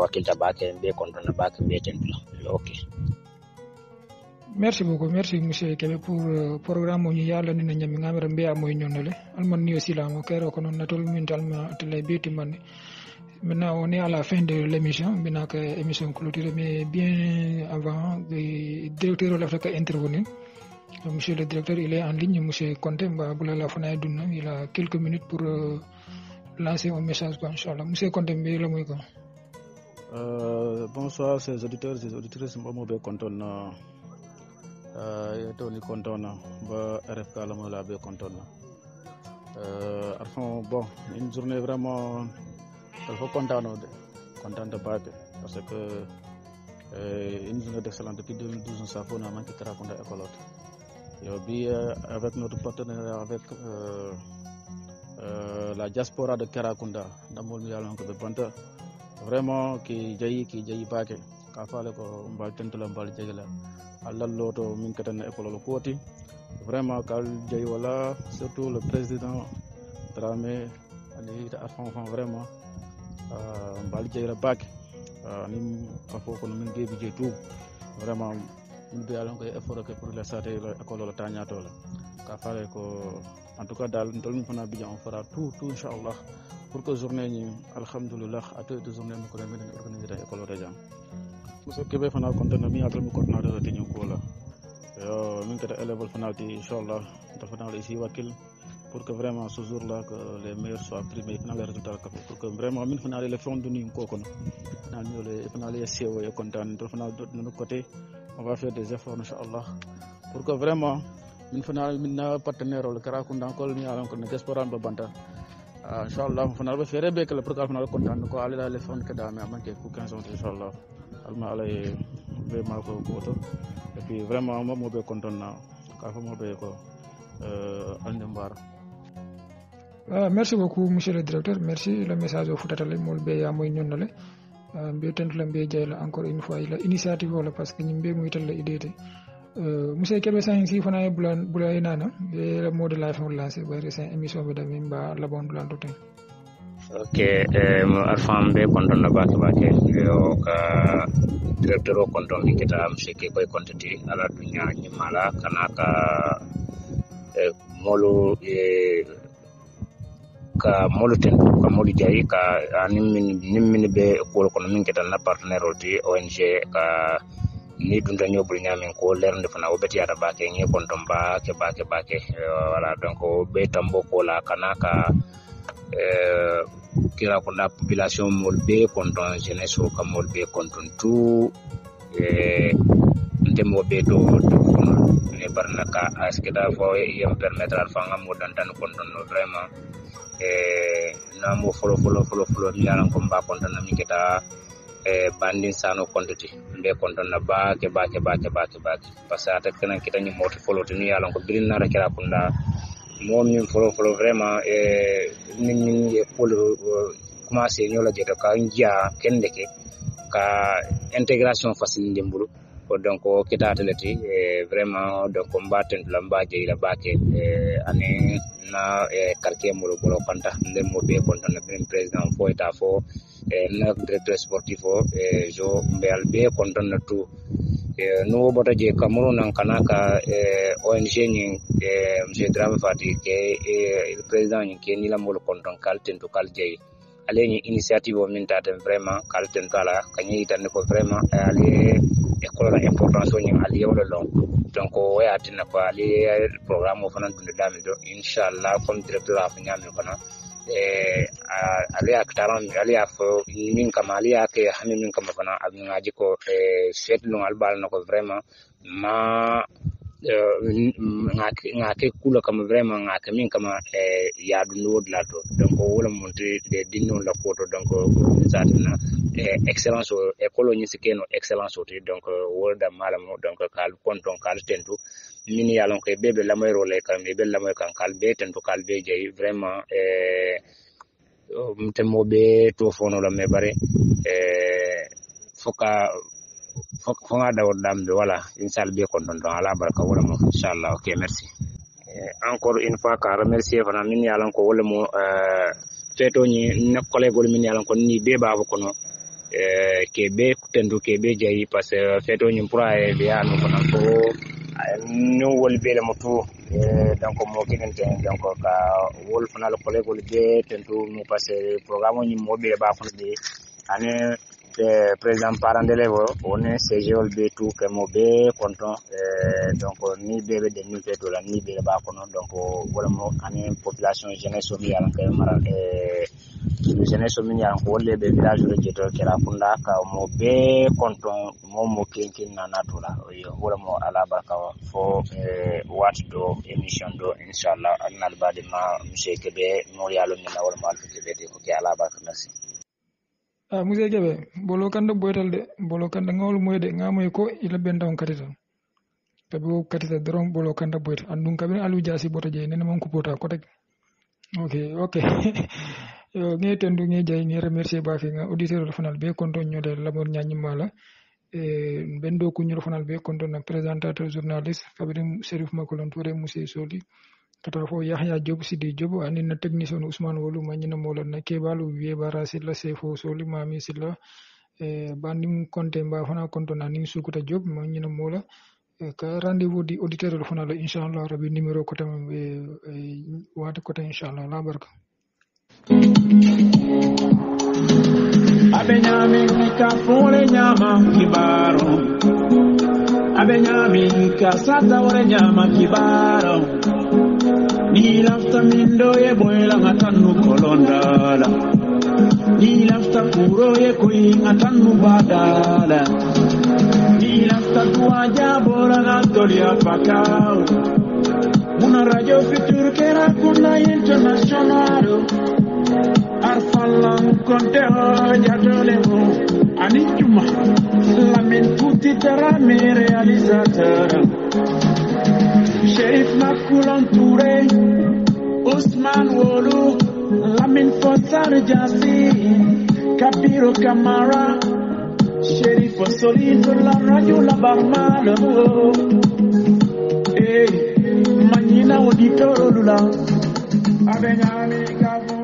wakilta bake be kontona bake be tendula ok merci beaucoup merci monsieur Kébé pour programme ñu yalla ni ñami ngamere be amoy ñonale alman ni aussi la mo kero ko non natol min talma tele beti man maintenant on est à la fin de l'émission bina que émission clôturée mais bien avant le directeur de l'Afrique intervenir monsieur le directeur il est en ligne monsieur Conté ba bula la fana dunna il a quelques minutes pour lancer un message inchallah monsieur Conté be la moy ko bonsoir ces auditeurs et auditrices mbomo be kontona toni kontona ba RFK la mo la be kontona arfon bon une journée vraiment il faut contente baake parce que une journée d'excellence depuis 2012 ça faut na manki Karakounda école yo bi avec notre partenaire avec la diaspora de Karakounda ndamol mi yalon ko be banta vraiment ki jayi baake ka faale ko mbal tentula mbal jegela Allah loto min katana école ko woti vraiment kal jayi wala surtout le président Dramé ali ta afan vraiment mbal jegela baake nim afo ko min gebi je tout vraiment min be yalon ko effort que pour la santé école la tañato la ka faale ko en tout cas dal ndol min fana bijan on fera tout inchallah pour que journée ni alhamdulillah ato de journée ko men organiser école de jam monsieur Kébé fana contana mi atal mi coordinateur de ñu ko la yo min kata élève fana ti inchallah dafa na ici wakil pour que vraiment ce jour là que les meilleurs soient primés dans les résultats pour que vraiment min fana les fonds du ko kono nan ñu les fana les CEO et content fana de notre côté on va faire des efforts inchallah pour que vraiment min fana min na partenaire le Karakounda ko ni alon ko diaspora ba banta inchallah fana ba fere be que le programme fana content ko ala les fonds que da mais manke pour 15 ans inchallah alma alay vraiment ko goto et puis vraiment mo be content na ka fa mo be ko alndembar merci beaucoup monsieur le directeur merci le message au futatale mol be ya moy ñonnale mbe tentula mbe jayla encore une fois ila initiative wala parce que ñimbe mu ital la idée monsieur Kébé Sahin si fana e bula nana be la mode la fin lancé ba recent émission be dami ba la bon dulan toten ok mo arfam be konton na bake o ka directeur o konton mi kita monsieur ke koy kontati ala dunya nyimala kanaka molu ka molu ten ka molu jayi ka nimmin be ko kono min kita na partenaire oti ONG ka ni dunda ñobul ñamen ko lernde fana o beti ata bake ngi konton bake voilà donc o be tambo ko la kanaka kira ko la population mol be konton jeunesse o ka mol be konton tout ndemo be do kono ne barna ka aske da fo yem permettre fa ngam mo dan tan konton no vraiment na mo folo mi yaran ko mba konton na mi kita bandin sano kontati mbe konton na bake parce que ata kana kita ni moti folo to ni yalan ko birin na rakira kunda mo min folo vraiment min e polo commencer nyola jeto ka njia kendeke ka intégration facile ndembulu ko donc kita ateleti vraiment donc mbaten la mbaje ila bake ane na quartier mo bolo konta ndemo be konta na président fo eta fo na directeur sportif jo mbel be konta na tout no bota je kamuru nan kanaka ONG ni monsieur Drame Fati ke le président ni ke ni la mo konton kalten to kalje ale ni initiative o min tata vraiment kalten kala kanyi tan ko vraiment ale école la importance ni ali wala long donc o ya tinna ko ali programme o fanan dunde dami do inshallah comme directeur af nyami kono ali aktaran ali af min kama ali ake hamin min kama fana abin ngaji ko set lu albal nako vraiment ma ngake kula kama vraiment ngake min kama ya dunod la to donc wala monte de dinno la photo donc satina excellence école ni sikeno excellence oti donc wolda malamo donc kal konton kal tentu mini yalon ko bebe la moy role kam bebe la moy kan kal be tentu kal be jey vraiment mtemobe to fono la me bare foka fonga dawo dambe wala inshallah be konton don ala baraka wala mo inshallah ok merci encore une fois ka remercier fana min yalon ko wala mo feto ni ne collègue min yalon ko ni be baba kono kebe tendu kebe jayi parce que feto ni pour ay be anu kono ko no wol be le motu donc mo kinente donc ka wol fana le collègue wol be tendu mo parce programme ni mo be ba ko be ane président parent d'élève on est CGOL B tout que mo be content donc ni bébé de ni feto la ni be ba kono donc wala mo ane population jeunesse mi yalan kay mara jeunesse mi yalan ko le be village de jeto kera kunda ka mo be content mo kenkin na natula wala mo ala baraka fo wat do émission do inshallah annal badi ma monsieur Kébé mo yalo mi na wala mo alfi Kébé ko ke ala baraka merci monsieur Kébé bolo kanda boytal de bolo kanda ngawul moyde ngamoy ko ila bendam katita tabu katita drom bolo kanda boyta andun kabin alu jasi bota je nene mon ko bota ko tek ok yo ngi tendu ngi jay ngi remercier ba fi nga auditeur fanal be konton ñode labor ñañi mala bendo ku ñu fanal be konton na présentateur journaliste Kabrim Serif Makolon Touré monsieur Soli kata fo Yahya Diop Sidi Diop ani na technicien Ousmane Wolu ma ñina mo na kebalu wiye barasi la sefo Soli mami sila bandim konté mba fana konton na ni sukuta Diop ma ñina mo la ka rendez-vous di auditeur le fanal inshallah rabbi numéro ko tam waati ko tam inshallah la barka Abenyami ka fole nyama kibaro Abenyami ka sata wore nyama kibaro Ni lafta mindo ye boela ngatanu kolondala Ni lafta kuro ye kui ngatanu badala Ni lafta kuaja bora ngatolia pakao Una radio futur kera kuna international Arfalan konte ho jatolemo Anijuma Lamin tuti tera me realizateur Sherif Makulan Touré Ousmane Wolu Lamin Fossar Jassi Capiro Camara, Sheriff Solito, la radio la barmalo. Manina Uditoro Lula, Abenale Gabo.